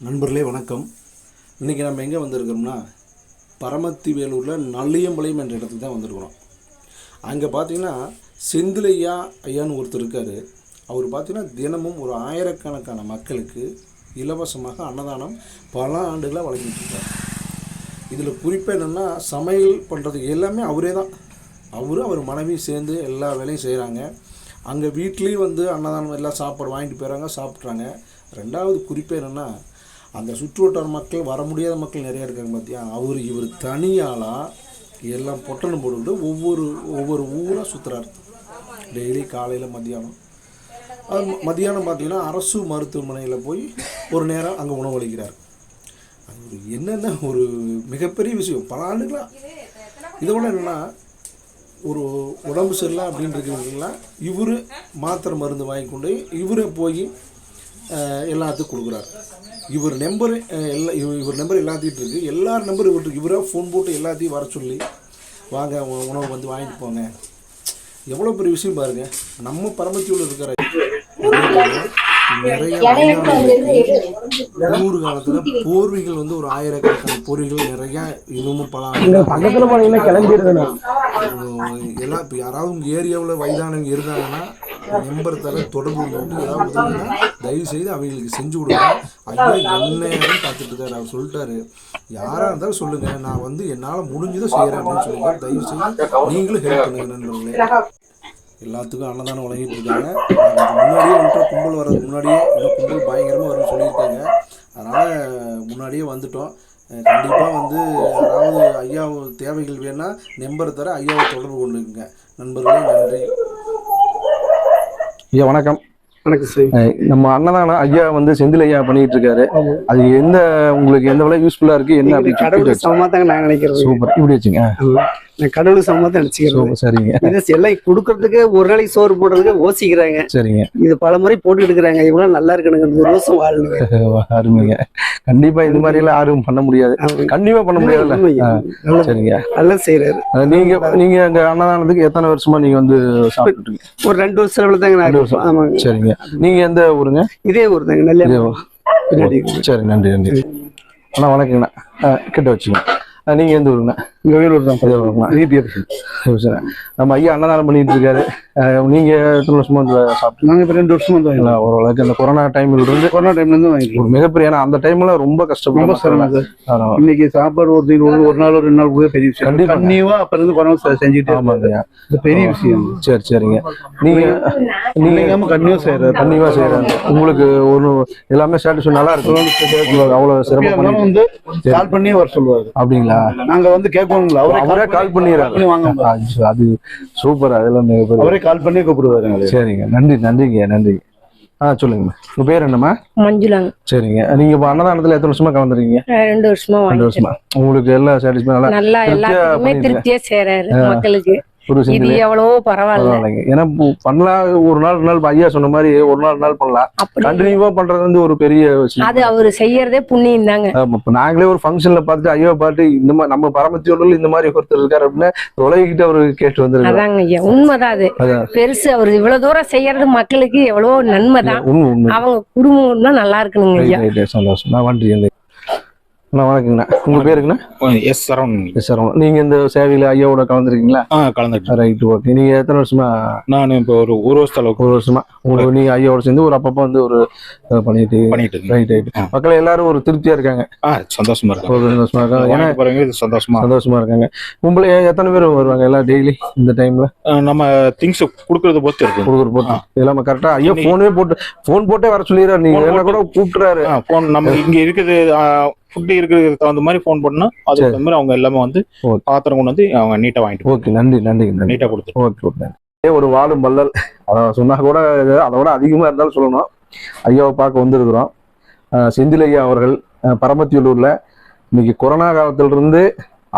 நண்பர்களே வணக்கம். இன்றைக்கி நம்ம எங்கே வந்திருக்கிறோம்னா பரமத்தி வேலூரில் நல்லியம்பாளையம் என்ற இடத்துக்கு தான் வந்திருக்கிறோம். அங்கே பார்த்திங்கன்னா செந்திலையா ஐயான்னு ஒருத்தர் இருக்கார். அவர் பார்த்திங்கன்னா தினமும் ஒரு ஆயிரக்கணக்கான மக்களுக்கு இலவசமாக அன்னதானம் பல ஆண்டுகளாக வழங்கிட்டுருக்கார். இதில் குறிப்பாக என்னென்னா சமையல் பண்ணுறதுக்கு எல்லாமே அவரே தான். அவர் மனைவி சேர்ந்து எல்லா வேலையும் செய்கிறாங்க. அங்கே வீட்லேயும் வந்து அன்னதானம் எல்லாம் சாப்பாடு வாங்கிட்டு போயிடறாங்க, சாப்பிட்றாங்க. ரெண்டாவது குறிப்பாக என்னென்னா அந்த சுற்றுவட்டார மக்கள் வர முடியாத மக்கள் நிறையா இருக்காங்க பார்த்தியா, இவர் தனியாளாக எல்லாம் பொட்டலம் போட்டுக்கிட்டு ஒவ்வொரு ஊராக சுற்றுறாரு. டெய்லி காலையில் மதியானம் பார்த்திங்கன்னா அரசு மருத்துவமனையில் போய் ஒரு நேரம் அங்கே உணவளிக்கிறார். அது என்னென்ன ஒரு மிகப்பெரிய விஷயம். பல ஆண்டுகளாக இதோட என்னென்னா ஒரு உடம்பு சரியில்லை அப்படின்னு இருக்கிறீங்களா, இவர் மாத்திரை மருந்து வாங்கி கொண்டு இவரை போய் எல்லாத்துக்கும் கொடுக்குறாரு. இவர் நம்பர் எல்லாத்தையும் இருக்குது. எல்லார் நம்பர் இவருக்கு இவராக ஃபோன் போட்டு எல்லாத்தையும் வர சொல்லி வாங்க உணவு வந்து வாங்கிட்டு போங்க. எவ்வளோ பெரிய விஷயம் பாருங்கள். நம்ம பரமத்தியூரில் இருக்கிற நிறைய ஊர் காலத்தில் போர்வைகள் வந்து ஒரு ஆயிரக்கணக்கான போர்வைகள் நிறையா இன்னமும் பல எல்லாம். இப்போ யாராவது உங்கள் ஏரியாவில் வயதானவங்க இருந்தாங்கன்னா நம்பர் தர தொடர்பு கொண்டு ஏதாவது உதவினா தயவு செய்து அவங்களுக்கு செஞ்சு கொடுங்க. ஐயா என்ன பார்த்துட்டு இருக்காரு. அவர் சொல்லிட்டாரு, யாராக இருந்தாலும் சொல்லுங்கள், நான் வந்து என்னால் முடிஞ்சதை செய்கிறேன் அப்படின்னு சொல்லியிருக்காரு. தயவு செய்து நீங்களும் ஹெல்ப் பண்ணுங்க நண்பர்களே. எல்லாத்துக்கும் அன்னதானம் வழங்கிட்டு இருக்காங்க. முன்னாடியே வந்துட்டோம், கும்பல் வர்றதுக்கு முன்னாடியே இன்னும் கும்பல் பயங்கரமாக வரும்னு சொல்லியிருக்காங்க. அதனால் முன்னாடியே வந்துட்டோம். கண்டிப்பாக வந்து யாராவது ஐயா தேவைகள் வேணால் நம்பர் தர ஐயாவை தொடர்பு கொண்டுக்குங்க நண்பர்களே. நன்றி ஐயா. வணக்கம். வணக்கம் சார். நம்ம அன்னதானம் ஐயா வந்து செந்தில் ஐயா பண்ணிட்டு இருக்காரு. அது உங்களுக்கு எந்த விலை யூஸ்ஃபுல்லா இருக்கு என்ன அப்படி கடவுள் சமமா தாங்க நான் நினைக்கிறேன். சூப்பர். இப்படி வச்சுங்க, நான் கடவுள் சமமா தான் நினைச்சுக்கிறேன். சரிங்க. எல்லாம் கொடுக்கறதுக்கு ஒரு நாளைக்கு சோறு போடுறதுக்கு யோசிக்கிறாங்க. சரிங்க. இது பல முறை போட்டு எடுக்கிறாங்க. இவங்க நல்லா இருக்கணுங்கிறது ரோசம் வாழணுங்க. அருமைங்க. கண்டிப்பா இந்த மாதிரி எல்லாம் யாரும் பண்ண முடியாது, கண்டிப்பா பண்ண முடியாதுல்ல. சரிங்க. நல்லா செய்யறாரு. நீங்க அங்க அன்னதானத்துக்கு எத்தனை வருஷமா நீங்க வந்து சாப்பிட்டுருக்கீங்க? ஒரு 2 வருஷம் தாங்க. 2 வருஷம். ஆமாங்க. சரிங்க. நீங்க எந்த ஊருங்க? இதே ஊர் தாங்க. நல்ல. சரி, நன்றி நன்றி அண்ணா. வணக்கங்கண்ணா. கிட்ட வச்சுங்க. நீங்க எந்த ஊருங்கண்ணா? இங்க வேலூர் தான். நம்ம ஐயா அன்னதானம் பண்ணிட்டு இருக்காரு. நீங்க எத்தனை வருஷமா சாப்பிட்டு? நாங்க இப்ப 2 வருஷமா தான். ஓரளவுக்கு அந்த கொரோனா டைம்ல இருந்து வாங்கிட்டு மிகப்பெரிய, ஏன்னா அந்த டைம்ல ரொம்ப கஷ்டப்படும். இன்னைக்கு சாப்பாடு ஒரு நாள் 2 நாள் கூட பெரிய விஷயம். கண்டிப்பா அப்ப இருந்து கொரோனா செஞ்சுட்டு. ஆமாங்க, பெரிய விஷயம். சரி சரிங்க. நீங்க கண்டிப்பா செய்யறாங்க. உங்களுக்கு ஒரு எல்லாமே ஸ்டேட்டஸ் நல்லா இருக்கு. அவ்வளவு சிறப்பாக வந்து கால் பண்ணி வர சொல்லுவாரு. அப்படிங்களா? நாங்க வந்து கேட்கணுங்களா? அவரே கால் பண்ணிடுறாரு. அது சூப்பர். அதெல்லாம் அவரே கால் பண்ணி கூப்பிடுவாரு. சரிங்க. நன்றிங்க. நன்றி. சொல்லுங்க. உங்க பேர் என்னம்மா? மஞ்சுளாங்க. சரிங்க. நீங்க இப்ப அன்னதானத்துல எத்தனை வருஷமா கலந்துருக்கீங்க? 2 வருஷமா. 2 வருஷமா. உங்களுக்கு எல்லாம் சாட்டிஸ்ஃபை நல்லா எல்லாருமே திருப்தியா செய்றாரு மக்களுக்கு. இது எவ்வளவோ பரவாயில்ல. ஏன்னா பண்ணலாம், ஒரு நாள் 2 நாள் ஐயா சொன்ன மாதிரி ஒரு நாள் பண்ணலாம். கண்டினியூவா பண்றது வந்து ஒரு பெரிய விஷயம். அது அவரு செய்யறதே புண்ணியம் தாங்க. நாங்களே ஒரு ஃபங்க்ஷன்ல பார்த்துட்டு ஐயா பாட்டு இந்த மாதிரி நம்ம பரமத்தியூர்ல இந்த மாதிரி ஒருத்தர் இருக்காரு அப்படின்னு உலகிட்டு அவரு கேட்டு வந்துருக்காரு. அதாங்க ஐயா, உண்மைதான். அது பெருசு. அவரு இவ்வளவு தூரம் செய்யறது மக்களுக்கு எவ்வளவோ நன்மைதான். அவங்க குடும்பம் தான் நல்லா இருக்கணுங்க ஐயா. சந்தோஷம். நான் நன்றி. வணக்கங்கண்ணா. உங்க பேருங்கண்ணா? எஸ் சரவணன். நீங்க இந்த சேவையில ஐயாவோட கலந்துருக்கீங்களா? கலந்துருக்கேன். Right, okay. நீங்க எத்தனை வருஷமா? நான் இப்போ ஒரு வருஷமா உங்களுக்கு நீங்க ஐயாவோட சேர்ந்து ஒரு அப்பப்ப வந்து ஒரு பண்ணிட்டு ரைட். மக்கள் எல்லாரும் ஒரு திருப்தியா இருக்காங்க. சந்தோஷமா இருக்காங்க. ஏன்னா சந்தோஷமா இருக்காங்க. உங்களை எத்தனை பேர் வருவாங்க எல்லாம் டெய்லி இந்த டைம்ல? நம்ம திங்ஸ் குடுக்கறது பொறுத்து இருக்கு. எல்லாமே கரெக்டா ஐயா போன் போட்டே வர சொல்லிடுறாரு. நீங்க என்ன கூட கூப்பிட்டுறாரு. போன் நம்ம இங்க இருக்குது ஃபுட் இருக்கிறதுக்கு தகுந்த மாதிரி ஃபோன் பண்ணா அதுக்கு தகுந்த மாதிரி அவங்க எல்லாமே வந்து பாத்திரம் கொண்டு வந்து அவங்க நீட்டா வாங்கிட்டு. ஓகே, நன்றி. நீட்டா கொடுத்து. ஓகே. ஒரு வாழும் வள்ளல், அதை சொன்னா கூட அதோட அதிகமா இருந்தாலும் சொல்லணும். ஐயாவை பார்க்க வந்திருக்கிறோம். செந்தில் ஐயா அவர்கள் பரமத்தியூர்ல இன்னைக்கு கொரோனா காலத்திலிருந்து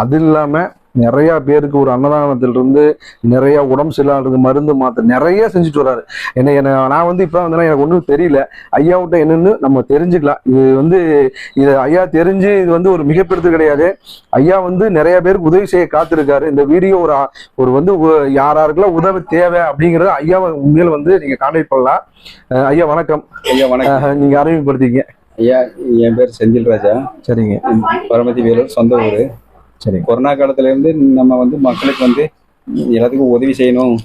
அது இல்லாம நிறைய பேருக்கு ஒரு அன்னதானத்திலிருந்து நிறைய உடம்பு சரியில்லாத மருந்து மாத்திரை நிறைய செஞ்சுட்டு வர்றாரு. நான் வந்து இப்ப வந்து எனக்கு ஒன்றும் தெரியல. ஐயாவிட்ட என்னன்னு நம்ம தெரிஞ்சுக்கலாம். இது ஐயா தெரிஞ்சு இது வந்து ஒரு மிகப்பெருது கிடையாது. ஐயா வந்து நிறைய பேருக்கு உதவி செய்ய காத்திருக்காரு. இந்த வீடியோ ஒரு வந்து யாராருக்கெல்லாம் உதவி தேவை அப்படிங்கறத ஐயாவை உண்மையில வந்து நீங்க கான்டாக்ட் பண்ணலாம். ஐயா வணக்கம். ஐயா வணக்கம். நீங்க அறிமுகப்படுத்திங்க. ஐயா, என் பேர் செந்தில் ராஜா. சரிங்க. பரமத்தி வேலூர் சொந்த ஊர். சரி. கொரோனா காலத்துல இருந்து நம்ம வந்து மக்களுக்கு வந்து எல்லாத்துக்கும் உதவி செய்யணும்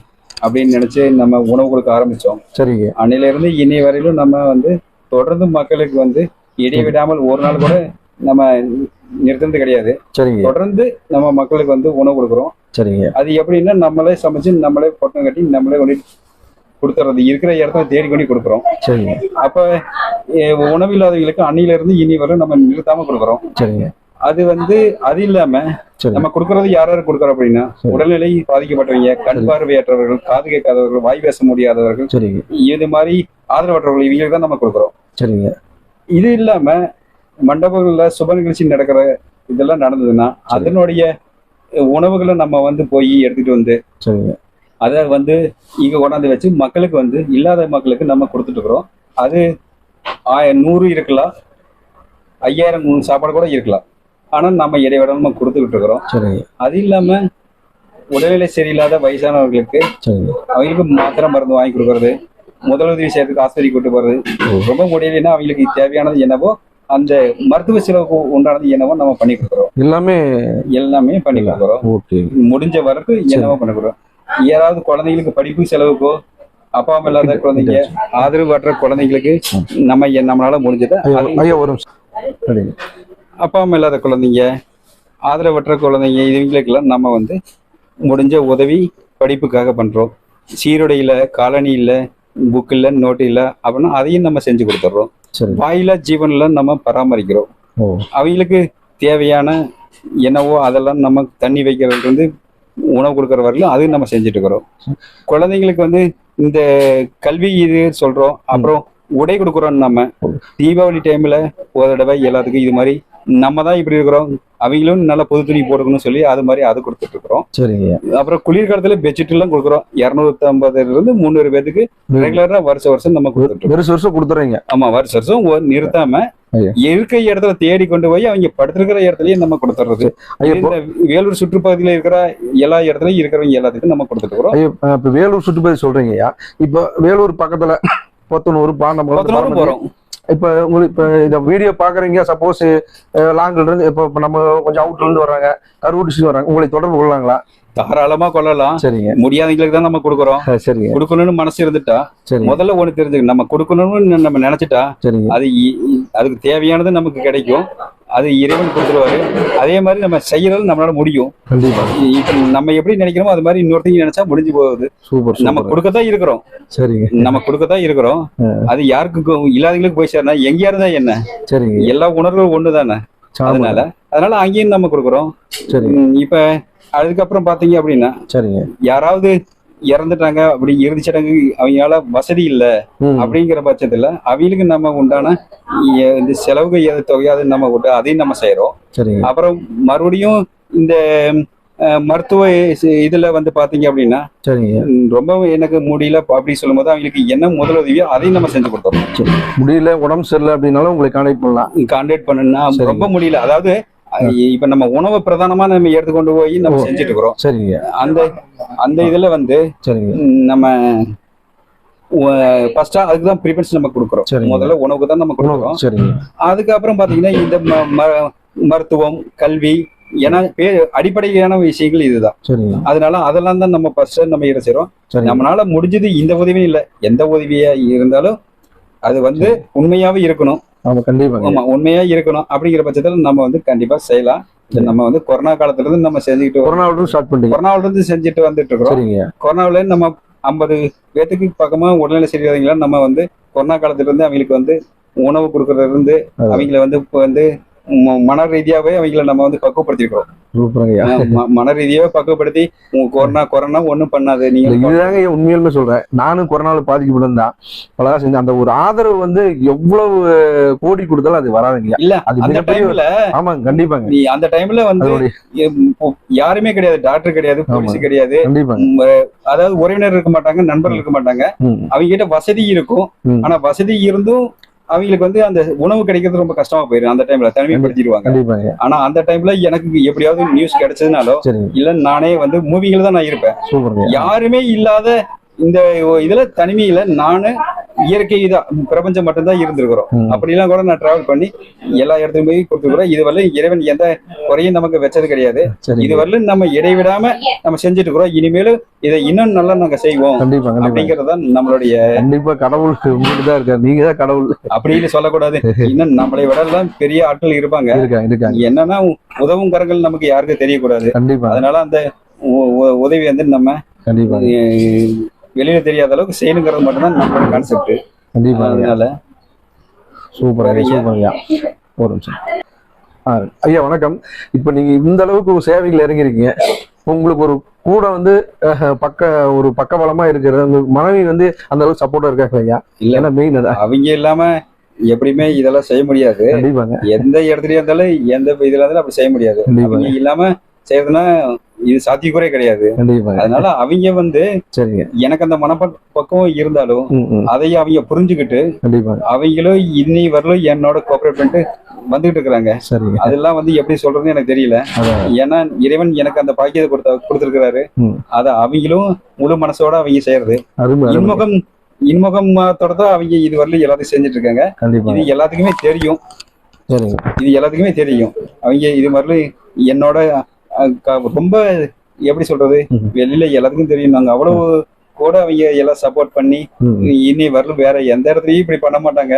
அப்படின்னு நினைச்சு நம்ம உணவு கொடுக்க ஆரம்பிச்சோம். சரிங்க. அன்னையில இருந்து இன்னை வரையிலும் நம்ம வந்து தொடர்ந்து மக்களுக்கு வந்து இடைவிடாமல் ஒரு நாள் கூட நம்ம நிறுத்தினது கிடையாது. சரிங்க. தொடர்ந்து நம்ம மக்களுக்கு வந்து உணவு கொடுக்குறோம். சரிங்க. அது எப்படின்னா நம்மளே சமைச்சு நம்மளே பொட்டம் கட்டி நம்மளே கொண்டு கொடுத்துறது, இருக்கிற இடத்துல தேடி கொண்டு கொடுக்குறோம். சரிங்க. அப்ப உணவு இல்லாதவங்களுக்கு அன்னையில இருந்து இனி வரை நம்ம நிறுத்தாம கொடுக்குறோம். சரிங்க. அது வந்து அது இல்லாம நம்ம கொடுக்கறது யார் யாரு கொடுக்குறோம் அப்படின்னா, உடல்நிலை பாதிக்கப்பட்டவங்க, கண் பார்வையற்றவர்கள், காது கேட்காதவர்கள், வாய் பேச முடியாதவர்கள், இது மாதிரி ஆதரவற்றவர்கள், இவங்களுக்கு தான் நம்ம கொடுக்குறோம். சரிங்க. இது இல்லாம மண்டபங்கள்ல சுப நிகழ்ச்சி நடக்கிற இதெல்லாம் நடந்ததுன்னா அதனுடைய உணவுகளை நம்ம வந்து போய் எடுத்துட்டு வந்து அதை வந்து இங்க கொண்டாந்து வச்சு மக்களுக்கு வந்து இல்லாத மக்களுக்கு நம்ம கொடுத்துட்டு இருக்கிறோம். அது 100 இருக்கலாம், 5000 சாப்பாடு கூட இருக்கலாம். ஆனா நம்ம இடைவிட நம்ம கொடுத்துக்கிட்டு இருக்கிறோம். அது இல்லாம உடல்நிலை சரியில்லாத வயசானவர்களுக்கு அவங்களுக்கு மாத்திரை மருந்து வாங்கி கொடுக்கறது, முதலுதவி செய்யறதுக்கு ஆஸ்பத்திரி கூட்டு போறது, ரொம்ப முடியலைன்னா அவங்களுக்கு தேவையானது என்னவோ அந்த மருத்துவ செலவுக்கு உண்டானது என்னவோ நம்ம பண்ணி கொடுக்குறோம். எல்லாமே பண்ணி கொடுக்குறோம். முடிஞ்ச வரைக்கும் என்னவோ பண்ணி கொடுக்குறோம். யாராவது குழந்தைங்களுக்கு படிப்பு செலவுக்கோ, அப்பா அம்மா இல்லாத குழந்தைங்க, ஆதரவற்ற குழந்தைங்களுக்கு நம்மளால முடிஞ்சது, அப்பா அம்மா இல்லாத குழந்தைங்க, ஆதரவற்ற குழந்தைங்க, இவங்களுக்கெல்லாம் நம்ம வந்து முடிஞ்ச உதவி படிப்புக்காக பண்றோம். சீருடை இல்லை, காலனி இல்லை, புக் இல்லை, நோட்டு இல்லை அப்படின்னா அதையும் நம்ம செஞ்சு கொடுத்துட்றோம். வாயிலா ஜீவன்ல நம்ம பராமரிக்கிறோம். அவங்களுக்கு தேவையான என்னவோ அதெல்லாம் நம்ம தண்ணி வைக்கிறதுக்கு வந்து உணவு கொடுக்குற வரையிலும் அதையும் நம்ம செஞ்சுட்டு இருக்கிறோம். குழந்தைங்களுக்கு வந்து இந்த கல்வி இது சொல்றோம். அப்புறம் உடை கொடுக்குறோம். நம்ம தீபாவளி டைம்ல ஒரு தடவை எல்லாத்துக்கும் இது மாதிரி நம்ம தான் இப்படி இருக்கிறோம், அவங்களும் நல்லா புது துணி போட்டுக்கணும்னு சொல்லி அது மாதிரி அதை கொடுத்துட்டு இருக்கிறோம். அப்புறம் குளிர்காலத்துல பெட்ஷீட் எல்லாம் கொடுக்குறோம். 250 இருந்து 300 பேருக்கு ரெகுலரா வருஷம் நம்ம கொடுத்துறீங்க. ஆமா, வருஷம் நிறுத்தாம இருக்க இடத்துல தேடி கொண்டு போய் அவங்க படுத்திருக்கிற இடத்துலயே நம்ம கொடுத்துறது. வேலூர் சுற்றுப்பகுதியில இருக்கிற எல்லா இடத்துலயும் இருக்கிறவங்க எல்லாத்துக்கும் நம்ம கொடுத்துட்டு இருக்கிறோம். இப்ப வேலூர் சுற்றுப்பகுதி சொல்றீங்க. இப்ப வேலூர் பக்கத்துல பொத்தனூர், பாண்டமங்கலம் போறோம். இப்ப உங்களுக்கு இப்ப இந்த வீடியோ பாக்குறீங்க, சப்போஸ் லாங்ல இருந்து இப்ப நம்ம கொஞ்சம் அவுட்ல இருந்து வர்றாங்க, கரூர் டிஸ்ட்ரிக்ட் வர்றாங்க, உங்களை தொடர்பு கொள்ளலாங்களா? தாராளமா கொள்ளலாம். சரிங்க. முடியாதவங்களுக்கு தான் நம்ம கொடுக்குறோம். சரிங்க. கொடுக்கணும்னு மனசு இருந்துட்டா முதல்ல ஒண்ணு தெரிஞ்சுக்க, நம்ம கொடுக்கணும்னு நம்ம நினைச்சிட்டா அதுக்கு தேவையானது நமக்கு கிடைக்கும். அது இறைவன் கொடுத்துருவாரு. அதே மாதிரி நம்ம செய்யறது நம்மளால முடியும். இப்ப நம்ம எப்படி நினைக்கிறோமோ அது மாதிரி இன்னொருத்தையும் நினைச்சா முடிஞ்சு போகுது. நம்ம கொடுக்கத்தான் இருக்கிறோம். நம்ம கொடுக்கத்தான் இருக்கிறோம். அது யாருக்கு இல்லாதவங்களுக்கு போய் சேரனா எங்கேயா இருந்தா என்ன, எல்லா உணர்வுகளும் ஒண்ணுதானே. அதனால அங்கேயும் நம்ம கொடுக்குறோம். இப்ப அதுக்கப்புறம் பாத்தீங்க அப்படின்னா யாராவது இறந்துட்டாங்க, அப்படி இறுதி சடங்கு அவங்களால வசதி இல்லை அப்படிங்கிற பட்சத்துல அவங்களுக்கு நம்ம உண்டான இந்த செலவுக்கு தொகையாவது நம்ம விட்டு அதையும் நம்ம செய்யறோம். அப்புறம் மறுபடியும் இந்த மருத்துவ இதுல வந்து பாத்தீங்க அப்படின்னா ரொம்ப எனக்கு முடியல அப்படி சொல்லும் போது அவங்களுக்கு என்ன முதலுதவியோ அதையும் நம்ம செஞ்சு கொடுத்தோம். முடியல, உடம்பு சரியில்லை அப்படின்னாலும் உங்களை கான்டாக்ட் பண்ணணும்னா ரொம்ப முடியல, அதாவது இப்ப நம்ம உணவை பிரதானமா நம்ம எடுத்துக்கொண்டு போய் நம்ம செஞ்சுட்டு இருக்கிறோம். அந்த இதுல வந்து நம்ம ஃபர்ஸ்டா அதுக்குதான் ப்ரிஃபரன்ஸ் நம்ம கொடுக்குறோம். முதல்ல உணவுக்கு தான் நம்ம கொடுக்குறோம். அதுக்கப்புறம் பாத்தீங்கன்னா இந்த மருத்துவம், கல்வி, ஏன்னா அடிப்படையான விஷயங்கள் இதுதான். அதனால அதெல்லாம் தான் நம்ம ஃபர்ஸ்ட் நம்ம செய்றோம். நம்மளால முடிஞ்சது இந்த உதவியும் இல்லை, எந்த உதவியா இருந்தாலும் அது வந்து உண்மையாவே இருக்கணும். ஆமா, உண்மையா இருக்கணும். அப்படிங்கிற பட்சத்துல நம்ம வந்து கண்டிப்பா செய்யலாம். நம்ம வந்து கொரோனா காலத்துல இருந்து நம்ம செஞ்சுக்கிட்டு கொரோனாவில இருந்து செஞ்சுட்டு வந்துட்டு இருக்கிறோம். கொரோனாவில நம்ம 50 பேத்துக்கு பக்கமா உடல்நிலை சரியாதவங்கள நம்ம வந்து கொரோனா காலத்துல இருந்து அவங்களுக்கு வந்து உணவு கொடுக்கறதுல இருந்து அவங்களை வந்து இப்போ வந்து மன ரீதியாவே அவங்களை நம்ம வந்து பக்குவப்படுத்திருக்கிறோம். மன ரீதியாவே பக்குவப்படுத்தி கொரோனா ஒண்ணும் பண்ணாது. நீங்க இதுதாங்க உண்மையிலுமே சொல்றேன். நானும் கொரோனாவில் பாதிக்கப்பட்டிருந்தான் பலதா செஞ்சேன். அந்த ஒரு ஆதரவு வந்து எவ்வளவு கோடி கொடுத்தாலும் அது வராதுங்க. இல்ல அந்த டைம்ல, ஆமாங்க கண்டிப்பாங்க, நீ அந்த டைம்ல வந்து யாருமே கிடையாது, டாக்டர் கிடையாது, போலீஸ் கிடையாது, அதாவது உறவினர் இருக்க மாட்டாங்க, நண்பர்கள் இருக்க மாட்டாங்க. அவங்க கிட்ட வசதி இருக்கும். ஆனா வசதி இருந்தும் அவங்களுக்கு வந்து அந்த உணவு கிடைக்கிறது ரொம்ப கஷ்டமா போயிடும். அந்த டைம்ல தனிமைப்படுத்திடுவாங்க. ஆனா அந்த டைம்ல எனக்கு எப்படியாவது நியூஸ் கிடைச்சதுனாலோ இல்ல நானே வந்து மூவிங்ல தான் நான் இருப்பேன். யாருமே இல்லாத இந்த இதுல தனிமையில நானு இயற்கை இதான் பிரபஞ்சம் மட்டும்தான் இருந்திருக்கிறோம். அப்படிலாம் கூட நான் டிராவல் பண்ணி எல்லா இடத்துக்கும் போய் கொடுத்துருக்குறோம். இதுவரை இறைவன் எந்த குறையும் நமக்கு வச்சது கிடையாது. இதுவரையிலும் நம்ம இடைவிடாம நம்ம செஞ்சுட்டு இருக்கிறோம். இனிமேலும் இதை இன்னும் நல்லா நாங்க செய்வோம் அப்படிங்கறதுதான் நம்மளுடைய. கண்டிப்பா கடவுள் தான் இருக்காரு, நீங்க தான் கடவுள் அப்படின்னு சொல்லக்கூடாது. இன்னும் நம்மளை விட எல்லாம் பெரிய ஆட்கள் இருப்பாங்க. என்னன்னா உதவும் கரங்கள் நமக்கு யாருக்கும் தெரியக்கூடாது. அதனால அந்த உதவி வந்து நம்ம வெளியில தெரியாத அளவுக்கு செய்யணுங்கிறது மட்டும்தான் நம்மளோட கான்செப்ட். கண்டிப்பா. அதனால சூப்பர் ஐயா. ஒரு நிமிஷம் ஐயா, வணக்கம். இப்ப நீங்க இந்த அளவுக்கு சேவைகள் இறங்கிருக்கீங்க, உங்களுக்கு ஒரு கூட வந்து ஒரு பக்கபலமா இருக்கிறது உங்க மனைவி வந்து அந்த அளவுக்கு சப்போர்ட்டா இருக்காங்க ஐயா? இல்லைன்னா மெயின் அவங்க இல்லாம எப்படியுமே இதெல்லாம் செய்ய முடியாது. எந்த இடத்துலயும் இருந்தாலும் எந்த இதுல இருந்தாலும் அப்படி செய்ய முடியாது. அவங்க இல்லாம செய்யறதுன்னா இது சாத்தியக்குறை கிடையாது. அதனால அவங்க வந்து எனக்கு அந்த மனப்பக்கம் இருந்தாலும் அதையும் அவங்க புரிஞ்சுக்கிட்டு அவங்களும் இன்னி வரலும் என்னோட கோஆபரேட் பண்ணிட்டு வந்துகிட்டு இருக்கிறாங்க. அதெல்லாம் வந்து எப்படி சொல்றதுன்னு எனக்கு தெரியல. ஏன்னா இறைவன் எனக்கு அந்த பாக்கியத்தை கொடுத்திருக்கிறாரு. அத அவங்களும் முழு மனசோட அவங்க செய்யறது இன்முகத்தோட தான் அவங்க இது வரலும் எல்லாத்தையும் செஞ்சுட்டு இருக்காங்க. இது எல்லாத்துக்குமே தெரியும். அவங்க இது மாதிரில என்னோட ரொம்ப எப்படி சொல்றது, வெளியில எல்லாத்துக்கும் தெரியும். நாங்க அவ்வளவு கூட அவங்க எல்லாம் சப்போர்ட் பண்ணி இனி வரலும் வேற எந்த இடத்துலயும் இப்படி பண்ண மாட்டாங்க.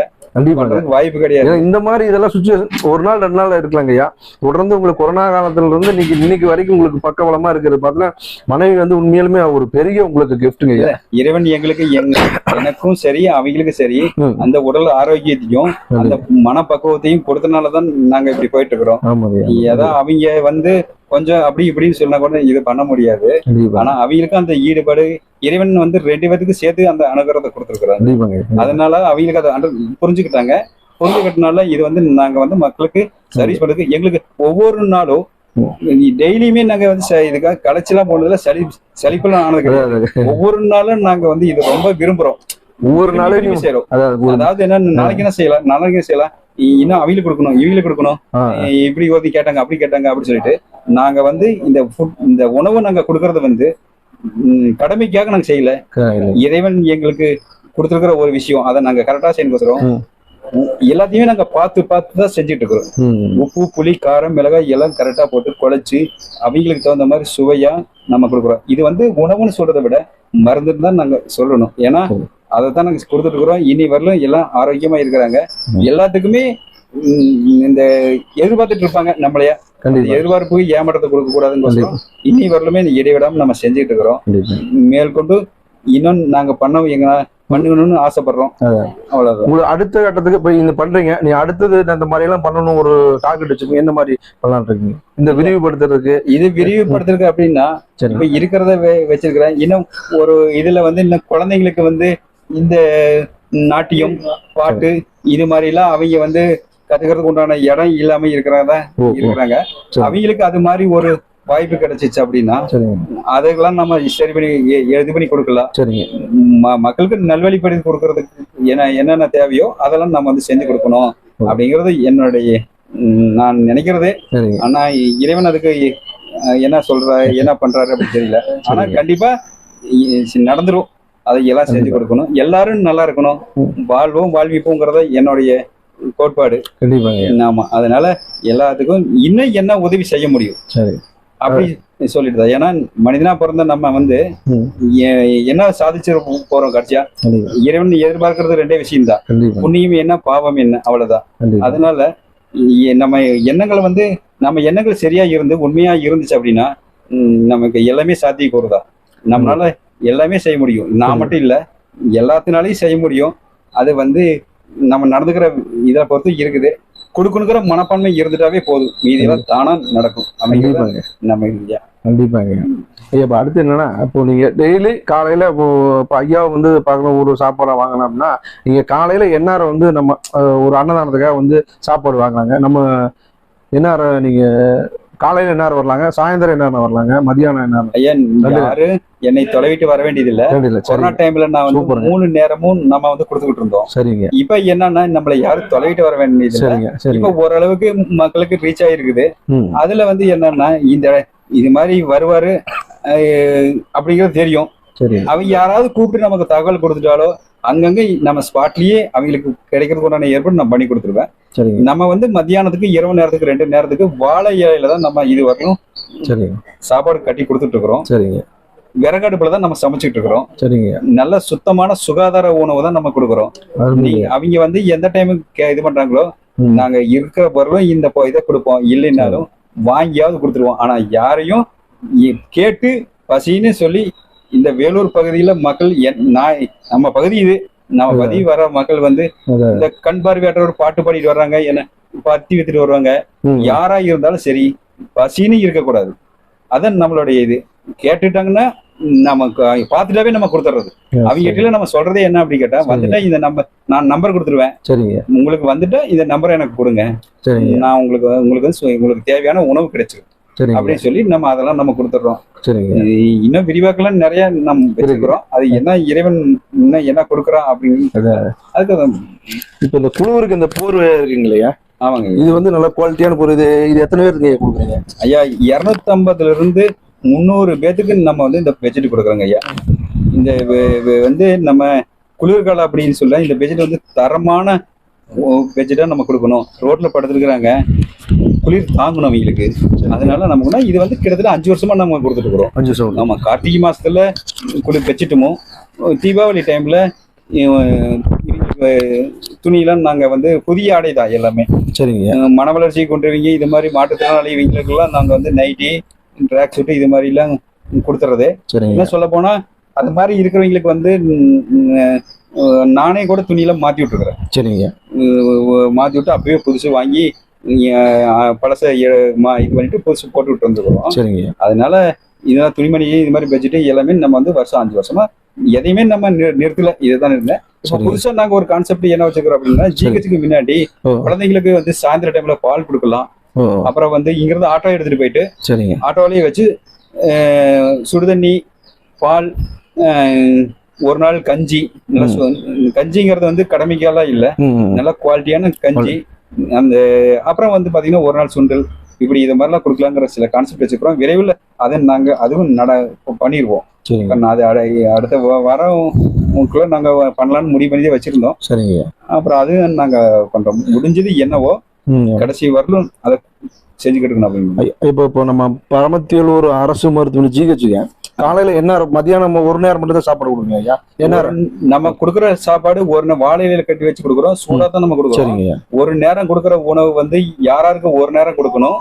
வாய்ப்பு கிடையாது. இந்த மாதிரி இதெல்லாம் சுச்சுவேஷன் ஒரு நாள் 2 நாள் இருக்கலாம் ஐயா. தொடர்ந்து உங்களுக்கு கொரோனா காலத்துல இருந்து இன்னைக்கு வரைக்கும் உங்களுக்கு பக்கபலமா இருக்கிறது பாத்தீங்கன்னா மனைவி வந்து உண்மையிலுமே ஒரு பெரிய உங்களுக்கு கிஃப்ட்டுங்க ஐயா. இறைவன் எங்களுக்கு எனக்கும் சரி அவங்களுக்கும் சரி அந்த உடல் ஆரோக்கியத்தையும் அந்த மனப்பக்குவத்தையும் கொடுத்தனாலதான் நாங்க இப்படி போயிட்டு இருக்கிறோம். ஏதாவது அவங்க வந்து கொஞ்சம் அப்படி இப்படின்னு சொன்னா கூட இது பண்ண முடியாது. ஆனா அவங்களுக்கும் அந்த ஈடுபாடு இறைவன் வந்து 2 பேத்துக்கு சேர்த்து அந்த அனுகிரகத்தை கொடுத்துருக்குறாங்க. அதனால அவங்களுக்கு அதை புரிஞ்சுக்கிட்டனால இது வந்து நாங்க வந்து மக்களுக்கு சர்வீஸ் பண்றதுக்கு எங்களுக்கு ஒவ்வொரு நாளும் டெய்லியுமே நாங்க வந்து இதுக்காக கலைச்செல்லாம் போனதுல சலிப்பெல்லாம் ஆனது கிடையாது. ஒவ்வொரு நாளும் நாங்க வந்து இதை ரொம்ப விரும்புறோம். ஒவ்வொரு நாளையும் செய்யறோம். அதாவது என்ன, நாளைக்கு என்ன செய்யலாம், நாளைக்கு செய்யலாம், இன்னும் அவங்களுக்கு கொடுக்கணும், இவங்களுக்கு கொடுக்கணும், இப்படி ஒருத்தி கேட்டாங்க அப்படி கேட்டாங்க அப்படின்னு சொல்லிட்டு நாங்க வந்து இந்த உணவை நாங்க கொடுக்கறது வந்து கடமைக்காக நாங்க செய்யல. இறைவன் எங்களுக்கு கொடுத்துருக்கிற ஒரு விஷயம், அதை நாங்க கரெக்டா செய்யணும். எல்லாத்தையுமே நாங்க பார்த்து தான் செஞ்சுட்டு இருக்கிறோம். உப்பு புளி காரம் மிளகாய் எல்லாம் கரெக்டா போட்டு குழைச்சு அவங்களுக்கு தகுந்த மாதிரி சுவையா நம்ம கொடுக்குறோம். இது வந்து உணவுன்னு சொல்றதை விட மருந்துன்னு தான் நாங்க சொல்லணும். ஏன்னா அதைத்தான் நாங்க கொடுத்துட்டு இருக்கிறோம். இனி வரலும் எல்லாம் ஆரோக்கியமா இருக்கிறாங்க. எல்லாத்துக்குமே இந்த எதிர்பார்த்துட்டு இருப்பாங்க நம்மளையா. எதிர்பார்ப்புக்கு ஏமாற்றத்தை கொடுக்க கூடாதுன்னு இனி வரலுமே இடைவிடாம நம்ம செஞ்சுட்டு இருக்கிறோம். மேற்கொண்டு இன்னும் நாங்க பண்ணணும்னு ஆசைப்படுறோம். அவ்வளவுதான். உங்களுக்கு அடுத்த கட்டத்துக்கு இப்ப இந்த பண்றீங்க, நீ அடுத்தது இந்த மாதிரி எல்லாம் பண்ணணும் ஒரு டார்கெட் வச்சுக்கோங்க. என்ன மாதிரி பண்ணலாம் இருக்கீங்க இந்த விரிவுபடுத்துறதுக்கு? இது விரிவுபடுத்துறதுக்கு அப்படின்னா இப்ப இருக்கிறத வச்சிருக்கிறேன். இன்னும் ஒரு இதுல வந்து இன்னும் குழந்தைங்களுக்கு வந்து இந்த நாட்டியம் பாட்டு இது மாதிரி எல்லாம் அவங்க வந்து கத்துக்கிறதுக்கு உண்டான இடம் இல்லாம இருக்கிறாங்க. அவங்களுக்கு அது மாதிரி ஒரு வாய்ப்பு கிடைச்சிச்சு அப்படின்னா அதெல்லாம் நம்ம சரி பண்ணி இது பண்ணி கொடுக்கலாம். மக்களுக்கு நல்வழிப்படுத்தி கொடுக்கறதுக்கு என்னென்ன தேவையோ அதெல்லாம் நம்ம வந்து செஞ்சு கொடுக்கணும் அப்படிங்கிறது என்னுடைய நான் நினைக்கிறதே. ஆனா இறைவன் அதுக்கு என்ன பண்றாரு அப்படின்னு தெரியல. ஆனா கண்டிப்பா நடந்துரும். அதை எல்லாம் செஞ்சு கொடுக்கணும். எல்லாரும் நல்லா இருக்கணும், வாழ்விப்போங்கிறத என்னுடைய கோட்பாடு. ஆமா. அதனால எல்லாத்துக்கும் இன்னும் என்ன உதவி செய்ய முடியும் அப்படி சொல்லிட்டு. ஏன்னா மனிதனா பிறந்த நம்ம வந்து என்ன சாதிச்சு போறோம் கடைசியா. இறைவன் எதிர்பார்க்கறது 2 விஷயம் தான், புண்ணியம் என்ன பாவம் என்ன, அவ்வளவுதான். அதனால நம்ம எண்ணங்களை வந்து நம்ம எண்ணங்கள் சரியா இருந்து உண்மையா இருந்துச்சு அப்படின்னா நமக்கு எல்லாமே சாத்தியக்கூறுதான். நம்மளால எல்லாமே செய்ய முடியும். நான் மட்டும் இல்ல, எல்லாத்தினாலையும் செய்ய முடியும். அது வந்து நம்ம நடந்துக்கிற இதை பொறுத்து இருக்குது. கொடுக்கணுங்கிற மனப்பான்மை இருந்துட்டாவே போதும், மீதியெல்லாம் தானா நடக்கும். நம்ம கண்டிப்பாங்க. ஐயா இப்போ அடுத்து என்னன்னா, இப்போ நீங்க டெய்லி காலையில இப்போ ஐயா வந்து பார்க்கணும் ஒரு சாப்பாடை வாங்கணும் அப்படின்னா நீங்க காலையில எந்நேரம் வந்து நம்ம ஒரு அன்னதானத்துக்காக வந்து சாப்பாடு வாங்கினாங்க. நம்ம எந்நேரம் நீங்க காலையில எந்நேரம் வரலாங்க, சாயந்தரம் எந்நேரம் வரலாங்க, மதியானம் எந்நேரம்? ஐயா யாரு என்னை தொலைவிட்டு வர வேண்டியது இல்ல. கொரோனா டைம்ல நான் வந்து 3 நேரமும் நம்ம வந்து கொடுத்துக்கிட்டு இருந்தோம். சரிங்க. இப்ப என்னன்னா நம்மள யாரும் தொலைவிட்டு வர வேண்டியது இல்ல. இப்ப ஓரளவுக்கு மக்களுக்கு ரீச் ஆயிருக்குது. அதுல வந்து என்னன்னா இது மாதிரி வருவாரு அப்படிங்கிறது தெரியும். சரி. அவங்க யாராவது கூப்பிட்டு நமக்கு தகவல் கொடுத்துட்டாலோ அங்கங்க நம்ம ஸ்பாட்லயே அவங்களுக்கு கிடைக்கிறதுக்கு உண்டான ஏற்பாடு நான் பண்ணி கொடுத்துருவேன். சரி. நம்ம வந்து மத்தியானத்துக்கு இரவு நேரத்துக்கு 2 நேரத்துக்கு வாழை இலையில தான் நம்ம இது வரைக்கும் சரி சாப்பாடு கட்டி கொடுத்துட்டு இருக்கிறோம். சரிங்க. விறகடுப்புல தான் நம்ம சமைச்சிட்டு இருக்கிறோம். சரிங்க. நல்ல சுத்தமான சுகாதார உணவு தான் நம்ம கொடுக்குறோம். அவங்க வந்து எந்த டைமுக்கு இது பண்றாங்களோ நாங்க இருக்கிற பொருளும் இந்த இதை கொடுப்போம், இல்லைன்னாலும் வாங்கியாவது கொடுத்துருவோம். ஆனா யாரையும் கேட்டு பசின்னு சொல்லி இந்த வேலூர் பகுதியில மக்கள் நம்ம பகுதி இது நம்ம பகுதி வர மக்கள் வந்து இந்த கண் பார்வையற்றவர் பாட்டு பாடிட்டு வர்றாங்க, என்ன பத்தி வித்துட்டு வருவாங்க. யாரா இருந்தாலும் சரி பசின்னு இருக்கக்கூடாது. அதான் நம்மளுடைய இது. கேட்டுட்டாங்கன்னா நம்ம பார்த்துட்டாவே நம்ம கொடுத்துறது. அவங்க கிட்ட நம்ம சொல்றதே என்ன அப்படி கேட்டா, வந்துட்டா இந்த நான் நம்பர் கொடுத்துருவேன். சரிங்க. உங்களுக்கு வந்துட்டா இந்த நம்பரை எனக்கு கொடுங்க, நான் உங்களுக்கு தேவையான உணவு கிடைச்சிடும் அப்படின்னு சொல்லி நம்ம அதெல்லாம் நம்ம கொடுத்துடுறோம். இன்னும் விரிவாக்கெல்லாம் நிறைய நம்ம வச்சிருக்கிறோம். அது என்ன இறைவன் இன்னும் என்ன கொடுக்குறான் அப்படின்னு. அதுக்கு இப்ப இந்த குழுவுக்கு இந்த போர்வை இருக்குங்க இல்லையா? ஆமாங்க. இது வந்து நல்ல குவாலிட்டியான போர். இது எத்தனை பேருக்கு கொடுக்குறீங்க ஐயா? 250 இருந்து 300 பேத்துக்கு நம்ம வந்து இந்த பெட்ஷீட் கொடுக்குறோங்க ஐயா. இந்த வந்து நம்ம குளிர்காலம் அப்படின்னு சொல்ல இந்த பெட்ஷீட் வந்து தரமான பெட்ஷீட்டா நம்ம கொடுக்கணும். ரோட்ல படுத்துருக்குறாங்க, குளிர் தாங்கணும் அவங்களுக்கு. அதனால நமக்குன்னா இது வந்து கிட்டத்தட்ட 5 வருஷமா நம்ம கொடுத்துட்டு இருக்கிறோம். 5 வருஷம். ஆமா. கார்த்திகை மாசத்துல குளிர் பெட்ஷீட்டுமோ, தீபாவளி டைம்ல துணியெல்லாம் நாங்க வந்து புதிய ஆடை தான் எல்லாமே. சரிங்க. மன வளர்ச்சி கொண்டவங்க இது மாதிரி மாற்றுத்திறனாளி இவங்களுக்கெல்லாம் நாங்க வந்து நைட்டி, ட்ராக் சூட்டு இது மாதிரி எல்லாம் கொடுத்துறது. என்ன சொல்ல போனா அது மாதிரி இருக்கிறவங்களுக்கு வந்து நானே கூட துணியெல்லாம் மாத்தி விட்டுருக்குறேன். சரிங்க. மாத்தி விட்டு அப்பவே புதுசு வாங்கி பழச இது பண்ணிட்டு புதுசு போட்டு விட்டு வந்துருக்கிறோம். சரிங்க. அதனால இதெல்லாம் துணிமணி இது மாதிரி பெட்ஷீட் எல்லாமே நம்ம வந்து வருஷம் 5 வருஷமா எதையுமே நம்ம நிறுத்தல. இதுதான் இருந்தேன். புதுசா நாங்க ஒரு கான்செப்ட் என்ன வச்சுக்கிறோம் அப்படின்னா, ஜிஹெச்சுக்கு முன்னாடி குழந்தைங்களுக்கு வந்து சாயந்தர டைம்ல பால் கொடுக்கலாம். அப்புறம் வந்து இங்கிருந்து ஆட்டோ எடுத்துட்டு போயிட்டு ஆட்டோலயே வச்சு சுடுதண்ணி, பால், ஒரு நாள் கஞ்சி. கஞ்சிங்கிறது வந்து கடமைக்கெல்லாம் இல்லை, நல்ல குவாலிட்டியான கஞ்சி. அந்த அப்புறம் வந்து பாத்தீங்கன்னா ஒரு நாள் சுண்டல், இப்படி இது மாதிரிலாம் கொடுக்கலாங்கிற சில கான்செப்ட் வச்சுக்கிறோம். விரைவில் அதை நாங்க அதுவும் பண்ணிடுவோம். அது அடுத்த வாரம்க்குள்ள நாங்க பண்ணலாம்னு முடிவு பண்ணி வச்சிருந்தோம். சரிங்க. அப்புறம் அது நாங்க பண்றோம். முடிஞ்சது என்னவோ கடைசி வரலும் அதை செஞ்சுக்கிட்டு இருக்கணும் அப்படின்னு. இப்போ நம்ம பரமத்திவேலூர் அரசு மருத்துவமனை ஜிஹெச்சுங்க காலையில என்ன மத்தியானம் ஒரு நேரம் மட்டும் தான் சாப்பாடு கொடுங்க ஐயா? என்ன நம்ம கொடுக்குற சாப்பாடு ஒரு வாழை இலையில கட்டி வச்சு கொடுக்குறோம். சூடா தான் நம்ம கொடுக்குறோம். ஒரு நேரம் கொடுக்குற உணவு வந்து யாராருக்கு ஒரு நேரம் கொடுக்கணும்,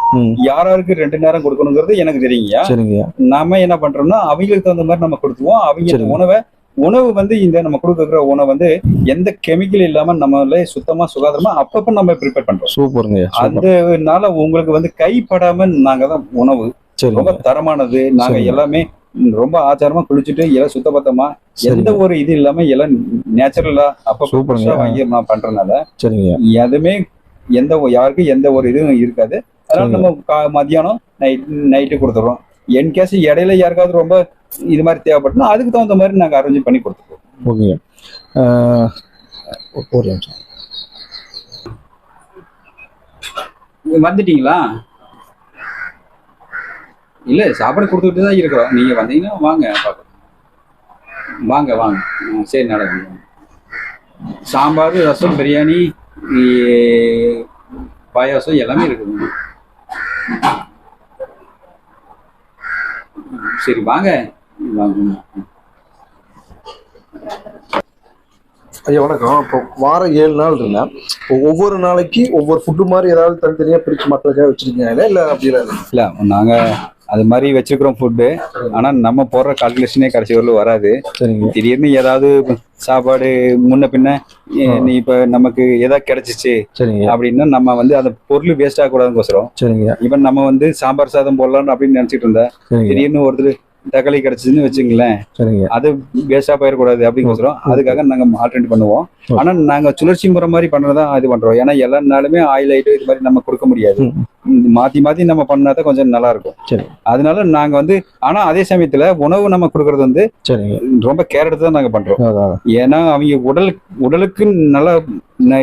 யாராருக்கு 2 நேரம் கொடுக்கணுங்கிறது எனக்கு தெரியுங்க. நாம என்ன பண்றோம்னா அவங்களுக்கு தகுந்த மாதிரி நம்ம கொடுத்துவோம். அவங்க உணவு வந்து இந்த நம்ம கொடுக்குற உணவு வந்து எந்த கெமிக்கல் இல்லாம நம்மளே சுத்தமா சுகாதாரமா அப்பப்ப நம்ம ப்ரிப்பேர் பண்றோம். சூப்பருங்க. அதனால உங்களுக்கு வந்து கைப்படாம நாங்க தான் உணவு ரொம்ப தரமானது. நாங்க எல்லாமே ரொம்ப ஆச்சாரமா குளிச்சுட்டு எல்லாம் சுத்தபத்தமா எந்த ஒரு இது இல்லாம எல்லாம் நேச்சுரலா அப்ப வாங்கி நான் பண்றதுனால எதுவுமே யாருக்கும் எந்த ஒரு இதுவும் இருக்காது. அதனால நம்ம மத்தியானம் நைட்டு கொடுத்துறோம். என்கேஸ் இடையில யாருக்காவது ரொம்ப இது மாதிரி தேவைப்பட்டா அதுக்கு தகுந்த மாதிரி நாங்க அரேஞ்ச் பண்ணி கொடுத்துருவோம். ஓகே. ஒரு நிமிஷம் வந்துட்டீங்களா? இல்ல சாப்பாடு கொடுத்துட்டு தான் இருக்கிறோம். நீங்க வந்தீங்கன்னா வாங்க வாங்க வாங்க. சரி நடக்குங்க. சாம்பார், ரசம், பிரியாணி, பாயாசம் எல்லாமே இருக்குதுங்க. சரி வாங்க வாங்க. ஐயா வணக்கம். இப்போ வாரம் 7 நாள் இருந்தேன். இப்போ ஒவ்வொரு நாளைக்கு ஒவ்வொரு ஃபுட்டு மாதிரி ஏதாவது தனித்தனியா பிரிச்சு மக்களுக்காக வச்சிருக்கீங்க இல்ல அப்படி இல்ல? நாங்க அது மாதிரி வச்சிருக்கிறோம் ஃபுட்டு. ஆனா நம்ம போடுற கால்குலேஷனே கடைசி வரலும் வராது. திடீர்னு ஏதாவது சாப்பாடு முன்ன பின்ன நீ இப்ப நமக்கு ஏதாவது கிடைச்சிச்சு அப்படின்னா நம்ம வந்து அந்த பொருள் வேஸ்ட் ஆகக்கூடாதுக்கோசரம் இப்ப நம்ம வந்து சாம்பார் சாதம் போடலாம்னு அப்படின்னு நினைச்சிட்டு இருந்தேன். திடீர்னு ஒருத்தர் தக்காளி கிடைச்சதுன்னு வச்சுங்களேன், அது வேஸ்டா போயிடக்கூடாது அப்படிங்கோசரம் அதுக்காக நாங்க ஆல்டர்னேட் பண்ணுவோம். ஆனா நாங்க சுழற்சி முறை மாதிரி பண்றதா இது பண்றோம். ஏன்னா எல்லா நாளுமே ஆயில் ஐட்டம் இது மாதிரி நம்ம கொடுக்க முடியாது. மாத்தி நம்ம பண்ணாதான் கொஞ்சம் நல்லா இருக்கும். அதனால நாங்க வந்து ஆனா அதே சமயத்துல உணவு நம்ம கொடுக்கறது வந்து ரொம்ப கேர் எடுத்து தான் நாங்க பண்றோம். ஏன்னா அவங்க உடலுக்கு நல்லா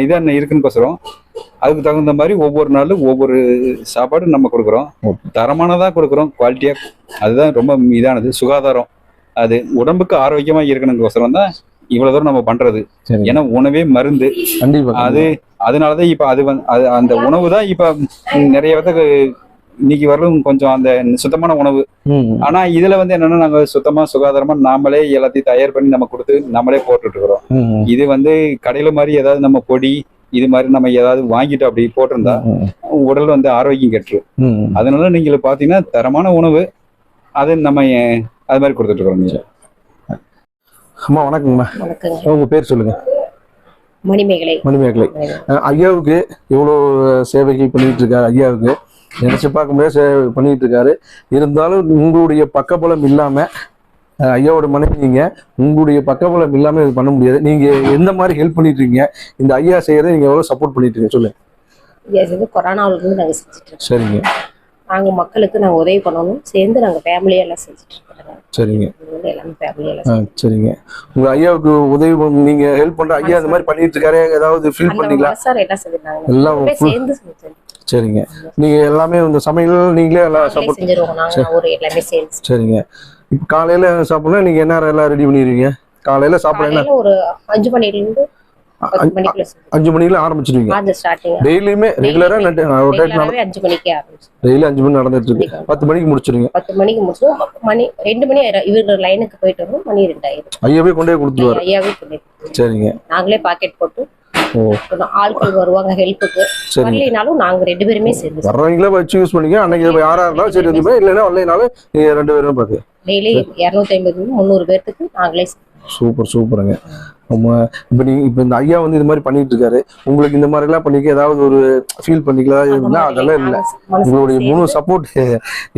இதா இருக்குன்னு அதுக்கு தகுந்த மாதிரி ஒவ்வொரு நாளும் ஒவ்வொரு சாப்பாடு நம்ம கொடுக்குறோம். தரமானதா கொடுக்குறோம், குவாலிட்டியா. அதுதான் ரொம்ப இதானது சுகாதாரம். அது உடம்புக்கு ஆரோக்கியமா இருக்கணுங்கோசரம் தான் இவ்வளவு தூரம் நம்ம பண்றது. ஏன்னா உணவே மருந்து. அதனாலதான் இப்ப அது அந்த உணவு தான் இப்ப நிறைய பேருக்கு இன்னைக்கு வரலும் கொஞ்சம் அந்த சுத்தமான உணவு. ஆனா இதுல வந்து என்னன்னா நாங்க சுத்தமா சுகாதாரமா நாமளே எல்லாத்தையும் தயார் பண்ணி நம்ம கொடுத்து நம்மளே போட்டுட்டு இருக்கிறோம். இது வந்து கடையில மாதிரி ஏதாவது நம்ம பொடி இது மாதிரி நம்ம ஏதாவது வாங்கிட்டு அப்படி போட்டிருந்தா உடல் வந்து ஆரோக்கியம் கெட்டுரும். அதனால நீங்க பாத்தீங்கன்னா தரமான உணவு அது நம்ம அது மாதிரி கொடுத்துட்டு இருக்கிறோம். அம்மா வணக்கங்கம்மா. உங்க பேர் சொல்லுங்க. மணிமேகலை. ஐயாவுக்கு இவ்வளோ சேவைகள் பண்ணிட்டு இருக்காரு. ஐயாவுக்கு நினைச்சு பார்க்க முடியாது சேவை பண்ணிட்டு இருக்காரு. இருந்தாலும் உங்களுடைய பக்கபலம் இல்லாம ஐயாவோட மனைவி நீங்க உங்களுடைய பக்கபலம் இல்லாம இது பண்ண முடியாது. நீங்க எந்த மாதிரி ஹெல்ப் பண்ணிட்டு இருக்கீங்க? இந்த ஐயா செய்யறதை நீங்க எவ்வளவு சப்போர்ட் பண்ணிட்டு இருக்கீங்க சொல்லுங்க. கொரோனாவில இருந்து நாங்க செஞ்சுட்டு இருக்கோம். சரிங்க. நாங்க மக்களுக்கு நாங்க உதவி பண்ணணும் சேர்ந்து நாங்க ஃபேமிலியா எல்லாம் செஞ்சுட்டு இருக்கோம். சரிங்க. எல்லாமே ஃபேமிலியா எல்லாம். சரிங்க. உங்க ஐயாவுக்கு உதவி நீங்க ஹெல்ப் பண்ற ஐயா இந்த மாதிரி பண்ணிட்டு இருக்காரு, ஏதாவது ஃபீல் பண்ணீங்களா? சார் எல்லாம் செஞ்சாங்க. எல்லாம் சேர்ந்து செஞ்சோம். சரிங்க. நீங்க எல்லாமே இந்த சமையல் நீங்களே எல்லாம் சப்போர்ட் செஞ்சிருவோம். நாங்க ஒரு எல்லாமே சேர்ந்து. சரிங்க. இப்ப காலையில சாப்பிடணும் நீங்க என்ன எல்லாம் ரெடி பண்ணிடுவீங்க? காலையில சாப்பிட என்ன ஒரு 5 மணில இருந்து 5 மணிக்குள்ள ஆரம்பிச்சிடுவீங்க? டெய்லியுமே ரெகுலரா ரொட்டேட் 5 மணிக்கு ஆரம்பிச்சு டெய்லி 5 மணி நடந்துட்டு இருக்கு. 10 மணிக்கு முடிச்சிடுங்க. 10 மணிக்கு முடிச்சோம். மணி 2 மணி ஆயிரும். இவங்க லைனுக்கு போயிட்டு வரும். மணி 2 ஆயிரும். ஐயாவே கொண்டே கொடுத்துருவாரு. ஐயாவே கொண்டே. சரிங்க. நாங்களே பாக்கெட் போட்டு ஆட்கள் வருவாங்க ஹெல்ப்புக்கு. வரலைனாலும் நாங்க 2 பேருமே சேர்ந்து வர்றவங்களே வச்சு யூஸ் பண்ணிக்க. அன்னைக்கு யாரா இருந்தாலும் சரி எதுவுமே இல்லைன்னா வரலைனாலும் 2 பேரும் பாக்கு. டெய்லி 250 300 பேருக்கு நாங்களே. சூப்பருங்க. இப்ப இந்த ஐயா வந்து இது மாதிரி பண்ணிட்டு இருக்காரு. உங்களுக்கு இந்த மாதிரி எல்லாம் பண்ணிக்க ஏதாவது ஒரு ஃபீல் பண்ணிக்கலாம் இருந்தா அதெல்லாம் இல்லை. உங்களுடைய முழு சப்போர்ட்.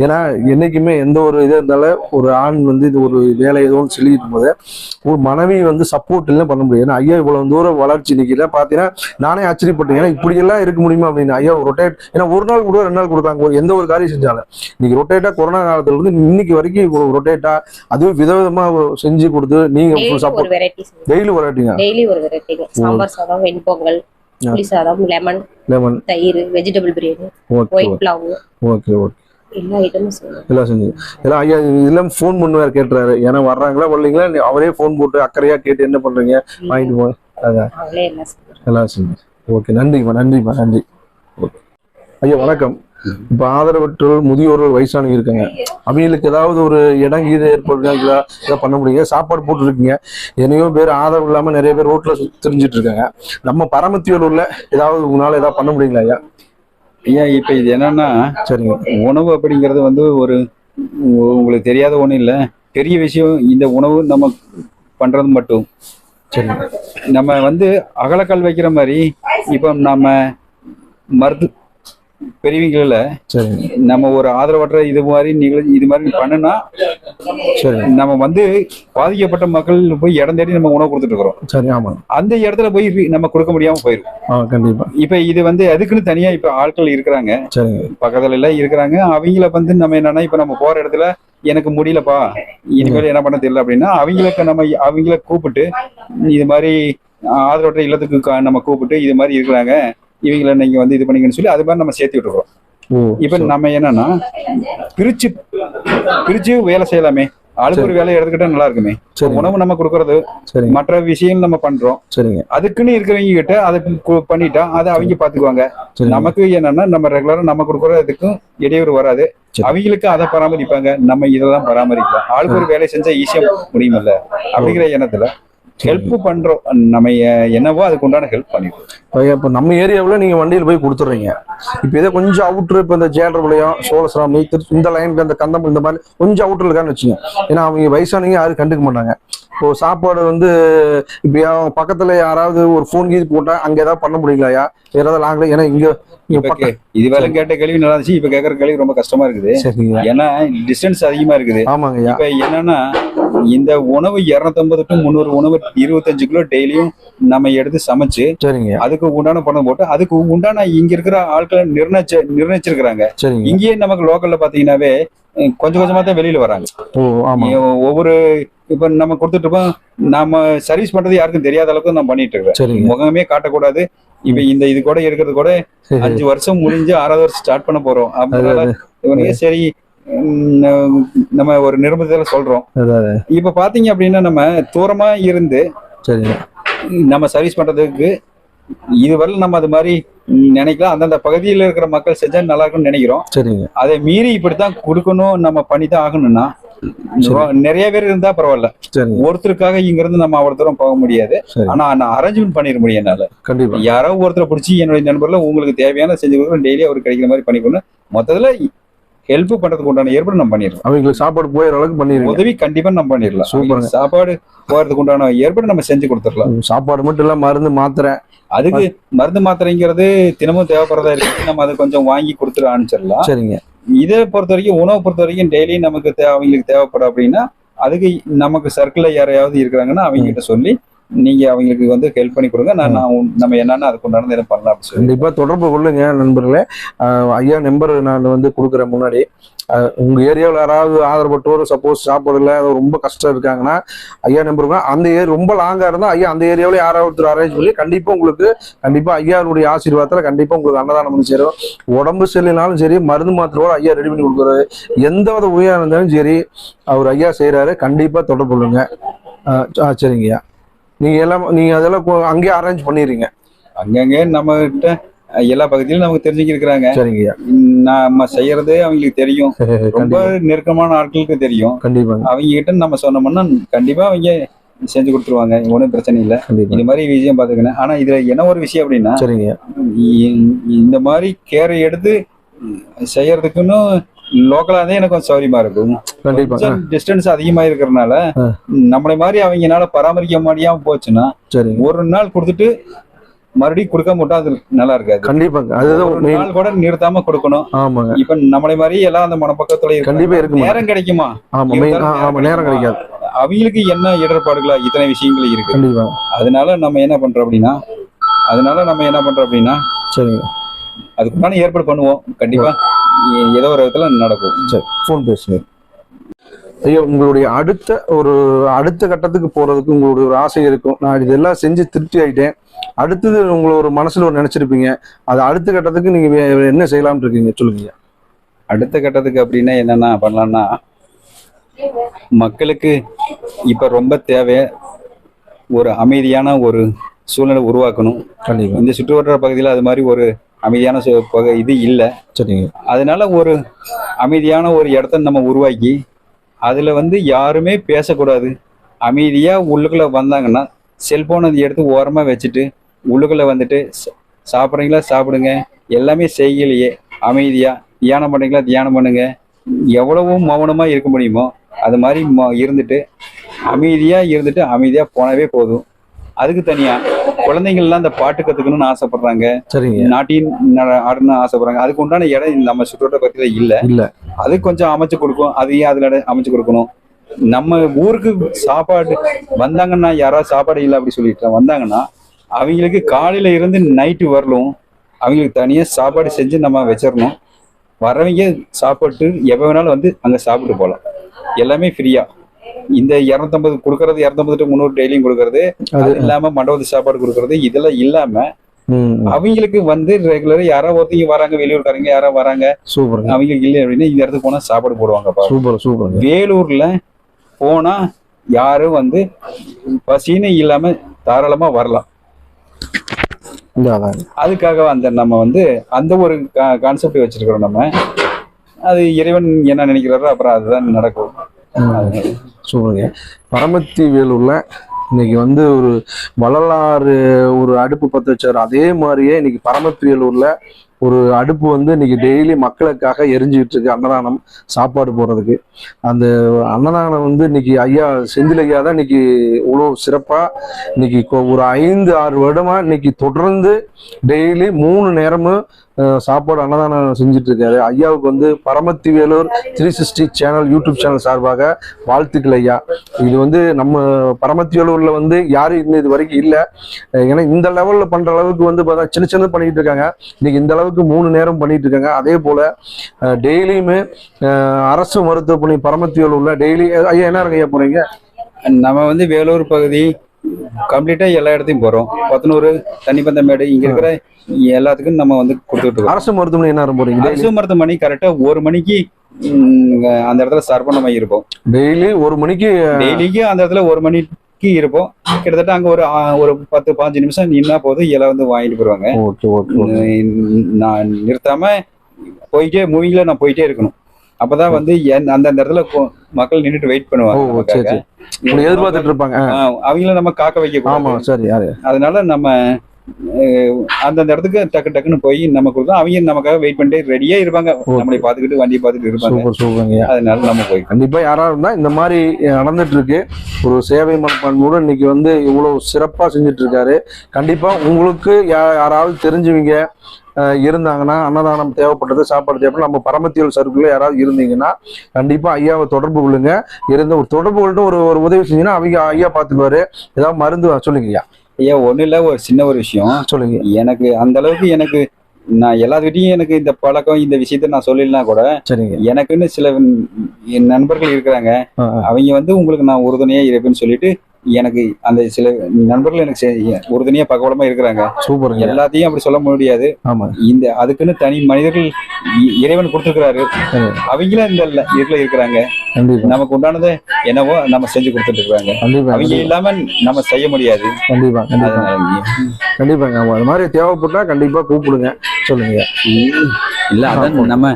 ஏன்னா என்னைக்குமே எந்த ஒரு இது இருந்தாலும் ஒரு ஆண் வந்து இது ஒரு வேலை ஏதோ சொல்லிட்டு போது ஒரு மனைவி வந்து சப்போர்ட் இல்லை பண்ண முடியும். ஏன்னா ஐயா இவ்வளவு தூரம் வளர்ச்சி நிக்கல பாத்தீங்கன்னா நானே ஆச்சரியப்பட்டேன். ஏன்னா இப்படி எல்லாம் இருக்க முடியுமா அப்படின்னு. ஐயா ரொட்டேட் ஏன்னா ஒரு நாள் கூட 2 நாள் கொடுத்தாங்க எந்த ஒரு காரியம் செஞ்சாலும். இன்னைக்கு ரொட்டேட்டா கொரோனா காலத்துல இருந்து இன்னைக்கு வரைக்கும் ரொட்டேட்டா அதுவும் விதவிதமா செஞ்சு கொடுத்து நீங்க சப்போர்ட் டெய்லி டெய்லி ஒரு வெரைட்டி. சாம்பார் சாதம், வெண்பொங்கல், புளி சாதம், லெமன், தயிர், vegetable biryani, white pulao. Okay எல்லா ஐட்டமும் எல்லாம் செஞ்சு எல்லாம் ஐயா இதெல்லாம் ஃபோன் பண்ணுவார் கேட்டுறாரு. ஏன்னா வர்றாங்களா வரலீங்களா அவரே ஃபோன் போட்டு அக்கறையா கேட்டு என்ன பண்றீங்க வாங்கிட்டு போய் அதான் எல்லாம் செஞ்சு. ஓகே நன்றிம்மா. நன்றி. ஓகே ஐயா வணக்கம். இப்ப ஆதரவற்றோர் முதியோர்கள் வயசானவங்க இருக்காங்க. அவங்களுக்கு ஏதாவது ஒரு இடம் கீதை ஏற்படுறீங்களா? ஏதாவது பண்ண முடியுங்க? சாப்பாடு போட்டு இருக்கீங்க. எத்தனையோ பேர் ஆதரவு இல்லாம நிறைய பேர் ரோட்ல தெரிஞ்சிட்டு இருக்காங்க. நம்ம பரமத்தியூர்ல ஏதாவது உங்களால ஏதாவது பண்ண முடியுங்களா ஐயா? ஐயா இப்ப இது என்னன்னா சரிங்க உணவு அப்படிங்கிறது வந்து ஒரு உங்களுக்கு தெரியாத ஒண்ணும் இல்லை. பெரிய விஷயம் இந்த உணவு நம்ம பண்றது மட்டும். சரிங்க. நம்ம வந்து அகலக்கால் வைக்கிற மாதிரி இப்ப நம்ம பெரியவங்கள நம்ம ஒரு ஆதரவற்ற இது மாதிரி பண்ணுனா நம்ம வந்து பாதிக்கப்பட்ட மக்கள் போய் இடம் தேடி நம்ம உணவு கொடுத்துட்டு இருக்கிறோம். சரி ஆமா. அந்த இடத்துல போய் நம்ம கொடுக்க முடியாம போயிரும். கண்டிப்பா. இப்ப இது வந்து அதுக்குன்னு தனியா இப்ப ஆட்கள் இருக்கிறாங்க. பக்கத்துல எல்லாம் இருக்கிறாங்க. அவங்கள வந்து நம்ம என்னன்னா இப்ப நம்ம போற இடத்துல எனக்கு முடியலப்பா இனிமேல் என்ன பண்ண தெரியல அப்படின்னா அவங்கள கூப்பிட்டு இது மாதிரி ஆதரவற்ற இல்லத்துக்கு நம்ம கூப்பிட்டு இது மாதிரி இருக்கிறாங்க இவங்களை நீங்க வந்து இது பண்ணீங்கன்னு சொல்லி அது மாதிரி நம்ம சேர்த்து விட்டுருக்கோம். இப்ப நம்ம என்னன்னா பிரிச்சு வேலை செய்யலாமே. ஆளுக்கு ஒரு வேலையை எடுத்துக்கிட்டா நல்லா இருக்குமே. உணவு நம்ம கொடுக்கறது மற்ற விஷயம் நம்ம பண்றோம். அதுக்குன்னு இருக்கிறவங்க கிட்ட அதை பண்ணிட்டா அதை அவங்க பாத்துக்குவாங்க. நமக்கு என்னன்னா நம்ம ரெகுலரா நம்ம கொடுக்கறதுக்கும் இடையூறு வராது. அவங்களுக்கு அதை பராமரிப்பாங்க. நம்ம இதெல்லாம் பராமரிக்கலாம். ஆளுக்கு ஒரு வேலை செஞ்சா ஈஸியா முடியுமில்ல அப்படிங்கிற எண்ணத்துல ஹெல்ப் பண்றோம். நம்ம என்னவோ அதுக்கு உண்டான ஹெல்ப் பண்ணிடுவோம். இப்போ நம்ம ஏரியாவில் நீங்க வண்டியில் போய் கொடுத்துட்றீங்க. இப்போ இதே கொஞ்சம் அவுட்ரு இப்போ இந்த ஜேடர்பாளையம், சோழசிராமி, இந்த லைனுக்கு இந்த கந்தம் இந்த மாதிரி கொஞ்சம் அவுட்ரு இருக்கான்னு வச்சுங்க. ஏன்னா அவங்க வயசானவங்க யாரும் கண்டுக்க மாட்டாங்க. இப்போ சாப்பாடு வந்து இப்போ பக்கத்துல யாராவது ஒரு ஃபோன் கீது போட்டா அங்க ஏதாவது பண்ண முடியலையா? வேற ஏதாவது லாங்ல? ஏன்னா இங்க இதுவரை கேட்ட கேள்வி நல்லா இருந்துச்சு. இப்ப கேட்கற கேள்வி ரொம்ப கஷ்டமா இருக்குது. ஏன்னா டிஸ்டன்ஸ் அதிகமா இருக்குது. ஆமாங்க. இப்ப என்னன்னா இந்த உணவு 250 to 300 உணவு 25 கிலோ டெய்லியும் நம்ம எடுத்து சமைச்சு அதுக்கு உண்டான பணம் போட்டு அதுக்கு உண்டான இங்க இருக்கிற ஆட்களை நிர்ணயிச்சிருக்கிறாங்க. இங்கேயே நமக்கு லோக்கல்ல பாத்தீங்கன்னாவே கொஞ்சம் கொஞ்சமா தான் வெளியில வராங்க. ஒவ்வொரு இப்ப நம்ம கொடுத்துட்டு இருப்போம். நம்ம சர்வீஸ் பண்றது யாருக்கும் தெரியாத அளவுக்கு நம்ம பண்ணிட்டு இருக்கோம். முகமே காட்டக்கூடாது. இப்ப இந்த இது கூட இருக்கிறது கூட 5 வருஷம் முடிஞ்சு 6வது வருஷம் ஸ்டார்ட் பண்ண போறோம். அதனால இவனுக்கு சரி நம்ம ஒரு நிர்பந்தத்துல சொல்றோம். இப்ப பாத்தீங்க அப்படின்னா நம்ம தூரமா இருந்து சரிங்க நம்ம சர்வீஸ் பண்றதுக்கு இதுவரை நம்ம அது மாதிரி நினைக்கலாம். அந்தந்த பகுதியில் இருக்கிற மக்கள் செஞ்சா நல்லா இருக்கும்னு நினைக்கிறோம். சரிங்க அதை மீறி இப்படித்தான் கொடுக்கணும், நம்ம பண்ணிதான் ஆகணும்னா நிறைய பேர் இருந்தா பரவாயில்ல. ஒருத்தருக்காக இங்க இருந்து நம்ம அவ்வளவு தூரம் போக முடியாது. ஆனா நான் அரேஞ்ச்மெண்ட் பண்ணிட முடியும் என்னால. கண்டிப்பா யாரோ ஒருத்தரை பிடிச்சி என்னுடைய நண்பர்ல உங்களுக்கு தேவையான செஞ்சு கொடுக்கணும், டெய்லி அவருக்கு கிடைக்கிற மாதிரி பண்ணிக்கணும். மொத்தத்துல ஹெல்ப் பண்றதுக்கு உண்டான ஏற்பாடு நம்ம பண்ணிடலாம். அவங்களுக்கு சாப்பாடு போயிற அளவுக்கு பண்ணிடலாம். உதவி கண்டிப்பா நம்ம பண்ணிடலாம். சூப்பர். சாப்பாடு போறதுக்கு உண்டான ஏற்பாடு நம்ம செஞ்சு கொடுத்துடலாம். சாப்பாடு மட்டும் இல்ல, மருந்து மாத்திரை. அதுக்கு மருந்து மாத்திரைங்கிறது தினமும் தேவைப்படுறதா இருக்கு. நம்ம அதை கொஞ்சம் வாங்கி கொடுத்துட்டு அனுப்பிச்சிடலாம். சரிங்க. இதை பொறுத்த வரைக்கும், உணவை பொறுத்த வரைக்கும் டெய்லி நமக்கு அவங்களுக்கு தேவைப்படும் அப்படின்னா அதுக்கு நமக்கு சர்க்கிள்ல யாரையாவது இருக்கிறாங்கன்னா அவங்க கிட்ட சொல்லி நீங்க அவங்களுக்கு வந்து ஹெல்ப் பண்ணி கொடுங்க. நம்ம என்னன்னா அதுக்கு உண்டானது என்ன பண்ணலாம் அப்படின்னு சொல்லி கண்டிப்பா தொடர்பு கொள்ளுங்க நண்பர்களே. ஐயா நம்பர் நான் வந்து கொடுக்குறேன். முன்னாடி உங்க ஏரியாவில் யாராவது ஆதரப்பட்டோர் சப்போஸ் சாப்பாடுல ரொம்ப கஷ்டம் இருக்காங்கன்னா ஐயா நம்பருங்க. அந்த ரொம்ப லாங்கா இருந்தா ஐயா அந்த ஏரியாவில யாராவது ஒருத்தர் அரேஞ்ச் பண்ணி கண்டிப்பா உங்களுக்கு கண்டிப்பா ஐயாவுடைய ஆசீர்வாதத்துல கண்டிப்பா உங்களுக்கு அன்னதானம் பண்ணி சேரும். உடம்பு சரியினாலும் சரி, மருந்து மாத்திரோட ஐயா ரெடி பண்ணி கொடுக்குறாரு. எந்த வித உயிரா இருந்தாலும் சரி அவர் ஐயா செய்யறாரு. கண்டிப்பா தொடர்பு கொள்ளுங்க. சரிங்கய்யா. நீங்க அதெல்லாம் அங்கேயே அரேஞ்ச் பண்ணிடுறீங்க. அங்கங்க நம்ம கிட்ட எல்லா பகுதியிலும் நமக்கு தெரிஞ்சுக்க இருக்கிறாங்க. சரிங்கய்யா. நம்ம செய்யறதே அவங்களுக்கு தெரியும். ரொம்ப நெருக்கமான ஆட்களுக்கு தெரியும். கண்டிப்பா அவங்க கிட்ட நம்ம சொன்னோம்னா கண்டிப்பா அவங்க செஞ்சு கொடுத்துருவாங்க. ஒன்றும் பிரச்சனை இல்லை. இந்த மாதிரி விஷயம் பாத்துக்கணும். ஆனா இதுல என்ன ஒரு விஷயம் அப்படின்னா, சரிங்க, இந்த மாதிரி கேரை எடுத்து செய்யறதுக்குன்னு லோக்கலாவே எனக்கு கொஞ்சம் சௌரியமா இருக்கும். டிஸ்டன்ஸ் அதிகமா இருக்கிறதுனால நம்மளை மாதிரி அவங்கனால பராமரிக்க முடியாம போச்சுன்னா ஒரு நாள் கொடுத்துட்டு மறுபடியும் கொடுக்க மாட்டோம். அது நல்லா இருக்காது. கண்டிப்பாங்க. அதுதான் நாள் கூட நிறுத்தாம கொடுக்கணும். ஆமாங்க. இப்ப நம்மளை மாதிரி எல்லாம் அந்த மனப்பக்கத்துல கண்டிப்பா இருக்கு. நேரம் கிடைக்குமா? நேரம் கிடைக்காது. அவங்களுக்கு என்ன இடர்பாடுகளா இத்தனை விஷயங்கள் இருக்கு. கண்டிப்பா. அதனால நம்ம என்ன பண்றோம் அப்படின்னா சரிங்க, அதுக்குண்டான ஏற்பாடு பண்ணுவோம். கண்டிப்பா ஏதோ ஒரு விதத்துல நடக்கும். சரி, போன் பேசுங்க. ஐயா, உங்களுடைய அடுத்த கட்டத்துக்கு போறதுக்கு உங்களுடைய ஒரு ஆசை இருக்கும். நான் இதெல்லாம் செஞ்சு திருப்தி ஆயிட்டேன், அடுத்தது உங்களை ஒரு மனசுல ஒரு நினைச்சிருப்பீங்க. அது அடுத்த கட்டத்துக்கு நீங்க என்ன செய்யலாம்னு இருக்கீங்க, சொல்லுங்க. அடுத்த கட்டத்துக்கு அப்படின்னா என்னன்னா பண்ணலாம்னா, மக்களுக்கு இப்ப ரொம்ப தேவை ஒரு அமைதியான ஒரு சூழ்நிலை உருவாக்கணும். இந்த சுற்றுவட்டார பகுதியில் அது மாதிரி ஒரு அமைதியான இது இல்லை. சரிங்க. அதனால ஒரு அமைதியான ஒரு இடத்த நம்ம உருவாக்கி அதுல வந்து யாருமே பேசக்கூடாது. அமைதியா உள்ளுக்குள்ள வந்தாங்கன்னா செல்போனை எடுத்து ஓரமா வச்சுட்டு உள்ளுக்குள்ள வந்துட்டு சாப்பிட்றீங்களா சாப்பிடுங்க, எல்லாமே செய்யலையே அமைதியா தியானம் பண்ணுறீங்களா தியானம் பண்ணுங்க, எவ்வளவோ மௌனமா இருக்க முடியுமோ அது மாதிரி இருந்துட்டு அமைதியா போனவே போதும். அதுக்கு தனியா குழந்தைங்கள்லாம் இந்த பாட்டு கத்துக்கணும்னு ஆசைப்படுறாங்க, நாட்டின் ஆடணும்னு ஆசைப்படுறாங்க. அதுக்கு உண்டான இடம் நம்ம சுற்றுவட்டார பகுதியில இல்ல. அது கொஞ்சம் அமைச்சு கொடுக்கும். அதையும் அதுல அமைச்சு கொடுக்கணும். நம்ம ஊருக்கு சாப்பாடு வந்தாங்கன்னா, யாராவது சாப்பாடு இல்லை அப்படி சொல்லிட்டு வந்தாங்கன்னா அவங்களுக்கு காலையில இருந்து நைட்டு வரலும் அவங்களுக்கு தனியா சாப்பாடு செஞ்சு நம்ம வச்சிடணும். வரவங்க சாப்பிட்டு எப்ப வேணாலும் வந்து அங்க சாப்பிட்டு போகலாம். எல்லாமே ஃப்ரீயா. இந்த 250 கொடுக்கறது 250 to 300 டெய்லியும் கொடுக்கறது, அது இல்லாம மண்டபத்து சாப்பாடு கொடுக்கறது, இதெல்லாம் இல்லாம அவங்களுக்கு வந்து ரெகுலரா யாராவது ஒருத்தங்க வராங்க, வெளியூர்காரங்க யாராவது வராங்க, அவங்களுக்கு இல்லை அப்படின்னா இந்த இடத்துக்கு போனா சாப்பாடு போடுவாங்க. வேலூர்ல போனா யாரும் வந்து பசின்னு இல்லாம தாராளமா வரலாம். அதுக்காக நம்ம வந்து அந்த ஒரு கான்செப்ட் வச்சிருக்கிறோம். நம்ம அது இறைவன் என்ன நினைக்கிறாரோ அப்புறம் அதுதான் நடக்கும். சொல்லுங்க. பரமத்தி வேலூர்ல இன்னைக்கு வந்து ஒரு வள்ளலாறு ஒரு அடுப்பு பற்ற வச்சாரு. அதே மாதிரியே இன்னைக்கு பரமத்தி வேலூர்ல ஒரு அடுப்பு வந்து இன்னைக்கு டெய்லி மக்களுக்காக எரிஞ்சுக்கிட்டு இருக்கு, அன்னதானம் சாப்பாடு போடுறதுக்கு. அந்த அன்னதானம் வந்து இன்னைக்கு ஐயா செந்தில் ஐயா தான் இன்னைக்கு இவ்வளோ சிறப்பா இன்னைக்கு ஒரு 5-6 வருடமா இன்னைக்கு தொடர்ந்து டெய்லி 3 நேரமும் சாப்பாடு அன்னதானம் செஞ்சுட்டு இருக்காரு. ஐயாவுக்கு வந்து Paramathi Vellore 360 channel YouTube channel சார்பாக வாழ்த்துக்கள் ஐயா. இது வந்து நம்ம பரமத்தி வேலூர்ல வந்து யாரும் இன்னும் இது வரைக்கும் இல்லை. ஏன்னா இந்த லெவல்ல பண்ற அளவுக்கு வந்து பார்த்தா சின்ன பண்ணிட்டு இருக்காங்க. இன்னைக்கு இந்த அளவுக்கு 3 நேரம் பண்ணிட்டு இருக்காங்க. அதே போல டெய்லியுமே அரசு மருத்துவமனை பரமத்தி வேலூர்ல டெய்லி ஐயா என்ன இருக்கு ஐயா போறீங்க? நம்ம வந்து வேலூர் பகுதி கம்ப்ளீட்டா எல்லா இடத்தையும் போறோம். பத்தனூர், தண்ணிப்பந்தமேடு, இங்க இருக்கிற எல்லாத்துக்கும் நம்ம வந்து கொடுத்துட்டு இருக்கோம். அரசு மருத்துவமனை என்ன போறீங்க? அரசு மருத்துவமனை கரெக்டா 1 மணிக்கு அந்த இடத்துல ஸ்டார்ட் பண்ண மாதிரி இருப்போம். டெய்லி 1 மணிக்கு டெய்லிக்கு அந்த இடத்துல 1 மணிக்கு இருப்போம். கிட்டத்தட்ட அங்க ஒரு 10-15 நிமிஷம் நின்னா போதும், எல்லாம் வந்து வாங்கிட்டு போயிருவாங்க. நான் நிறுத்தாம போயிட்டே மூவிங்ல நான் போயிட்டே இருக்கணும். அப்பதான் வந்து அந்த இடத்துல மக்கள் நின்றுட்டு வெயிட் பண்ணுவாங்க, எதிர்பார்த்துட்டு இருப்பாங்க. அவங்கள நம்ம காக்க வைக்க. அதனால நம்ம அந்தந்த இடத்துக்கு டக்கு டக்குன்னு போய் நம்ம கொடுத்தோம். அவங்க நமக்காக வெயிட் பண்ணிட்டு ரெடியா இருப்பாங்க, நம்மளை பாத்துக்கிட்டு வண்டியை பாத்துக்கிட்டு இருப்பாங்க. அதனால நம்ம போய் கண்டிப்பா யாராவது இருந்தா இந்த மாதிரி நடந்துட்டு இருக்கு. ஒரு சேவை மனப்பான்மையோட இன்னைக்கு வந்து இவ்வளவு சிறப்பா செஞ்சுட்டு இருக்காரு. கண்டிப்பா உங்களுக்கு யாராவது தெரிஞ்சவங்க இருந்தாங்கன்னா, அன்னதானம் தேவைப்பட்டது, சாப்பாடு தேவைப்படும், நம்ம பரமத்தியல் சர்க்கிள்ல யாராவது இருந்தீங்கன்னா கண்டிப்பா ஐயாவை தொடர்பு கொள்ளுங்க. இருந்த ஒரு தொடர்பு கொண்டு ஒரு உதவி செஞ்சீங்கன்னா அவங்க ஐயா பார்த்துக்குவாரு. ஏதாவது மருந்து சொல்லுங்க ஐயா. ஐயா ஒண்ணு இல்ல, ஒரு சின்ன ஒரு விஷயம் சொல்லுங்க. எனக்கு அந்த அளவுக்கு நான் எல்லாத்துக்கிட்டையும் எனக்கு இந்த பழக்கம், இந்த விஷயத்த நான் சொல்லலாம் கூட, சரிங்க, எனக்குன்னு சில நண்பர்கள் இருக்கிறாங்க. அவங்க வந்து உங்களுக்கு நான் உறுதுணையா இருப்பேன்னு சொல்லிட்டு எனக்கு அந்த சில நண்பர்கள் எனக்கு உறுதுணையா பக்கபலமா இருக்கிறாங்க. சூப்பர். எல்லாத்தையும் அப்படி சொல்ல முடியாது. இந்த அதுக்குன்னு தனி மனிதர்கள் இறைவன் கொடுத்துருக்கிறாரு. அவங்களும் இந்த இதுல இருக்கிறாங்க. நமக்கு உண்டானதை என்னவோ நம்ம செஞ்சு கொடுத்துட்டு இருக்காங்க. அவங்க இல்லாம நம்ம செய்ய முடியாது. கண்டிப்பா கண்டிப்பாங்க. அது மாதிரி தேவைப்பட்டா கண்டிப்பா கூப்பிடுங்க. சொல்லுங்க. இல்ல அதான் நம்ம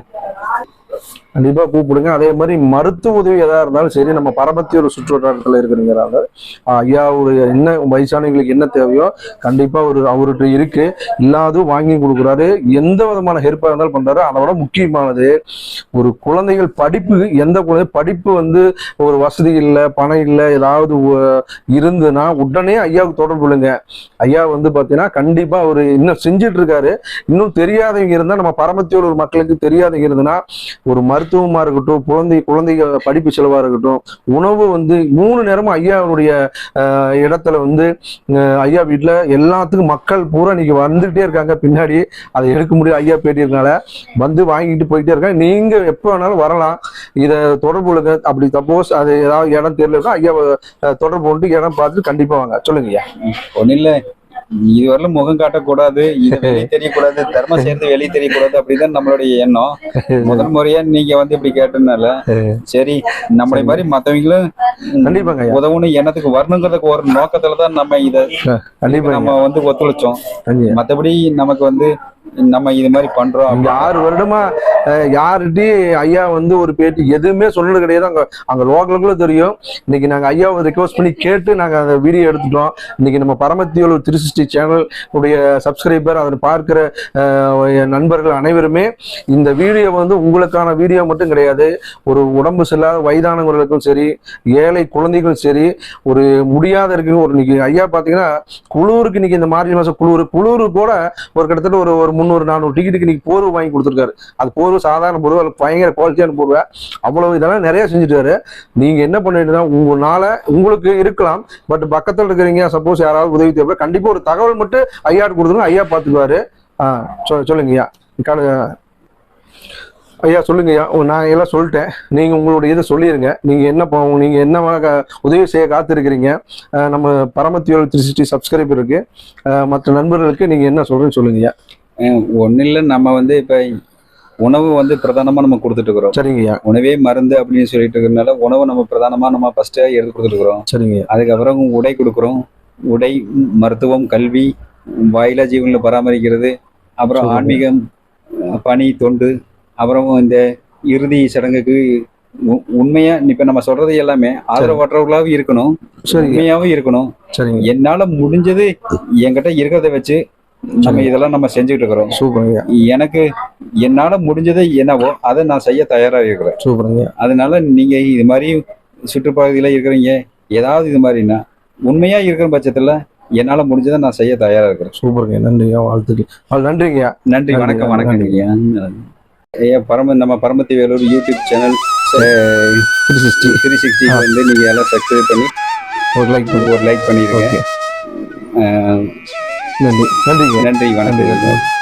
கண்டிப்பா கூப்பிடுங்க. அதே மாதிரி மருத்துவ உதவி எதா இருந்தாலும் சரி, நம்ம பரமத்தியூர் சுற்றுவட்டாரத்துல இருக்கிறீங்க ஐயா, ஒரு என்ன வயசானவங்களுக்கு என்ன தேவையோ கண்டிப்பா அவர்கிட்ட இருக்கு, இல்லாத வாங்கி கொடுக்குறாரு. எந்த விதமான ஹெல்ப்பா இருந்தாலும் பண்றாரு. அதோட முக்கியமானது ஒரு குழந்தைகள் படிப்பு, எந்த குழந்தை படிப்பு வந்து ஒரு வசதி இல்லை, பணம் இல்லை, ஏதாவது இருந்துன்னா உடனே ஐயாவுக்கு தொடர்பு கொள்ளுங்க. ஐயா வந்து பாத்தீங்கன்னா கண்டிப்பா அவர் இன்னும் செஞ்சுட்டு இருக்காரு. இன்னும் தெரியாதவங்க இருந்தா, நம்ம பரமத்தியூர் ஒரு மக்களுக்கு தெரியாதவங்க இருந்துன்னா, ஒரு மருத்துவமா இருக்கட்டும், குழந்தைங்க படிப்பு செலவா இருக்கட்டும், உணவு வந்து 3 நேரமும் ஐயாவுடைய இடத்துல வந்து ஐயா வீட்டுல எல்லாத்துக்கும் மக்கள் பூரா இன்னைக்கு வந்துகிட்டே இருக்காங்க. பின்னாடி அதை எடுக்க முடியும், ஐயா பேட்டியிருக்கனால வந்து வாங்கிட்டு போயிட்டே இருக்காங்க. நீங்க எப்போ வேணாலும் வரலாம், இதை தொடர்பு கொள்ளுங்க. அப்படி சப்போஸ் அது ஏதாவது இடம் தெரியலன்னா ஐயா தொடர்பு கொண்டு இடம் பார்த்துட்டு கண்டிப்பா வாங்க. சொல்லுங்க ஐயா. ஒன்னும் இல்லை, இதுவரையிலும் முகம் காட்டக்கூடாது, இது வெளியே தெரியக்கூடாது, தர்மம் சேர்ந்து வெளியே தெரியக்கூடாது, அப்படிதான் நம்மளுடைய எண்ணம். முதல் முறையா நீங்க வந்து இப்படி கேட்டதுனால சரி, நம்மளை மாதிரி மத்தவங்களும் கண்டிப்பாங்க உதவுன்னு எண்ணத்துக்கு வரணுங்கிறதுக்கு ஒரு நோக்கத்துலதான் நம்ம இதை நம்ம வந்து ஒத்துழைச்சோம். மத்தபடி நமக்கு வந்து நம்ம இது மாதிரி பண்றோம். 6 வருடமா யாருகிட்டையும் ஐயா வந்து ஒரு பேட்டி எதுவுமே சொன்னது கிடையாது. அங்க லோக்கலுக்குள்ள தெரியும். இன்னைக்கு நாங்க ஐயாவை ரிக்வஸ்ட் பண்ணி கேட்டு நாங்க அந்த வீடியோ எடுத்துட்டோம். இன்னைக்கு நம்ம பரமத்தியூர் 360 சேனல் உடைய சப்ஸ்கிரைபர், அதை பார்க்கிற நண்பர்கள் அனைவருமே இந்த வீடியோ வந்து உங்களுக்கான வீடியோ மட்டும் கிடையாது. ஒரு உடம்பு சரியில்லாத வயதானவர்களுக்கும் சரி, ஏழை குழந்தைகளும் சரி, ஒரு முடியாத இருக்கு. ஒரு இன்னைக்கு ஐயா பாத்தீங்கன்னா குளூருக்கு, இன்னைக்கு இந்த மார்ச் மாசம் குளூரு கூட ஒரு கிட்டத்தட்ட ஒரு 300-400 டிக்கெட்டுக்கு இன்னைக்கு போர்வை வாங்கி கொடுத்துருக்காரு. அது போர்வை சாதாரண போர்வை, பயங்கர குவாலிட்டியான போர்வை. அவ்வளவு இதெல்லாம் நிறைய செஞ்சுட்டாரு. நீங்க என்ன பண்ணிட்டுனா, உங்களால உங்களுக்கு இருக்கலாம், பட் பக்கத்துல இருக்கிறீங்க, சப்போஸ் யாராவது உதவி தேவை, கண்டிப்பா ஒரு தகவல் மட்டும் ஐயாட்டு கொடுத்துருங்க, ஐயா பார்த்துக்குவாரு. சொல்லுங்க ஐயா. ஐயா சொல்லுங்க ஐயா. நான் எல்லாம் சொல்லிட்டேன், நீங்க உங்களுடைய இதை சொல்லிடுங்க. நீங்க என்ன உதவி செய்ய காத்திருக்கிறீங்க. நம்ம பரமத்தியூர் 360 சப்ஸ்கிரைபர் இருக்கு, மற்ற நண்பர்களுக்கு நீங்க என்ன சொல்றேன்னு சொல்லுங்க ஐயா. ஒன்னும் இல்லை, நம்ம வந்து இப்ப உணவு வந்து பிரதானமா நம்ம கொடுத்துட்டு இருக்கிறோம். சரிங்கய்யா. உணவே மருந்து அப்படின்னு சொல்லிட்டு இருக்கிறதுனால உணவு நம்ம பிரதானமா நம்ம ஃபர்ஸ்ட் எடுத்து கொடுத்துட்டு இருக்கிறோம். சரிங்க. அதுக்கப்புறம் உடை கொடுக்குறோம். உடை, மருத்துவம், கல்வி, வாயிலா ஜீவன்களை பராமரிக்கிறது, அப்புறம் ஆன்மீகம், பணி, தொண்டு, அப்புறம் இந்த இறுதி சடங்குக்கு உண்மையா இப்ப நம்ம சொல்றது எல்லாமே ஆதரவற்றவர்களாகவும் இருக்கணும், உண்மையாவும் இருக்கணும். என்னால முடிஞ்சது என்கிட்ட இருக்கிறத வச்சு நம்ம இதெல்லாம் நம்ம செஞ்சுட்டு இருக்கிறோம். சூப்பருங்க. எனக்கு என்னால முடிஞ்சதை என்னவோ அதை நான் செய்ய தயாரா இருக்கிறேன். சூப்பருங்க. அதனால நீங்க இது மாதிரி சுற்றுப்பகுதியில இருக்கிறீங்க, ஏதாவது இது மாதிரின்னா உண்மையா இருக்கிற பட்சத்துல என்னால முடிஞ்சதை நான் செய்ய தயாரா இருக்கிறேன். சூப்பருங்க. நன்றிங்க, வாழ்த்துக்கள். நன்றிங்க. நன்றி, வணக்கம். வணக்கம் ஐயா. நம்ம பரமத்தி வேலூர் யூடியூப் சேனல் 360 வந்து நீங்க எல்லாம் சப்ஸ்கிரைப் பண்ணி ஒரு லைக் பண்ணிருக்கீங்க. நன்றி. நன்றி, வணக்கம்.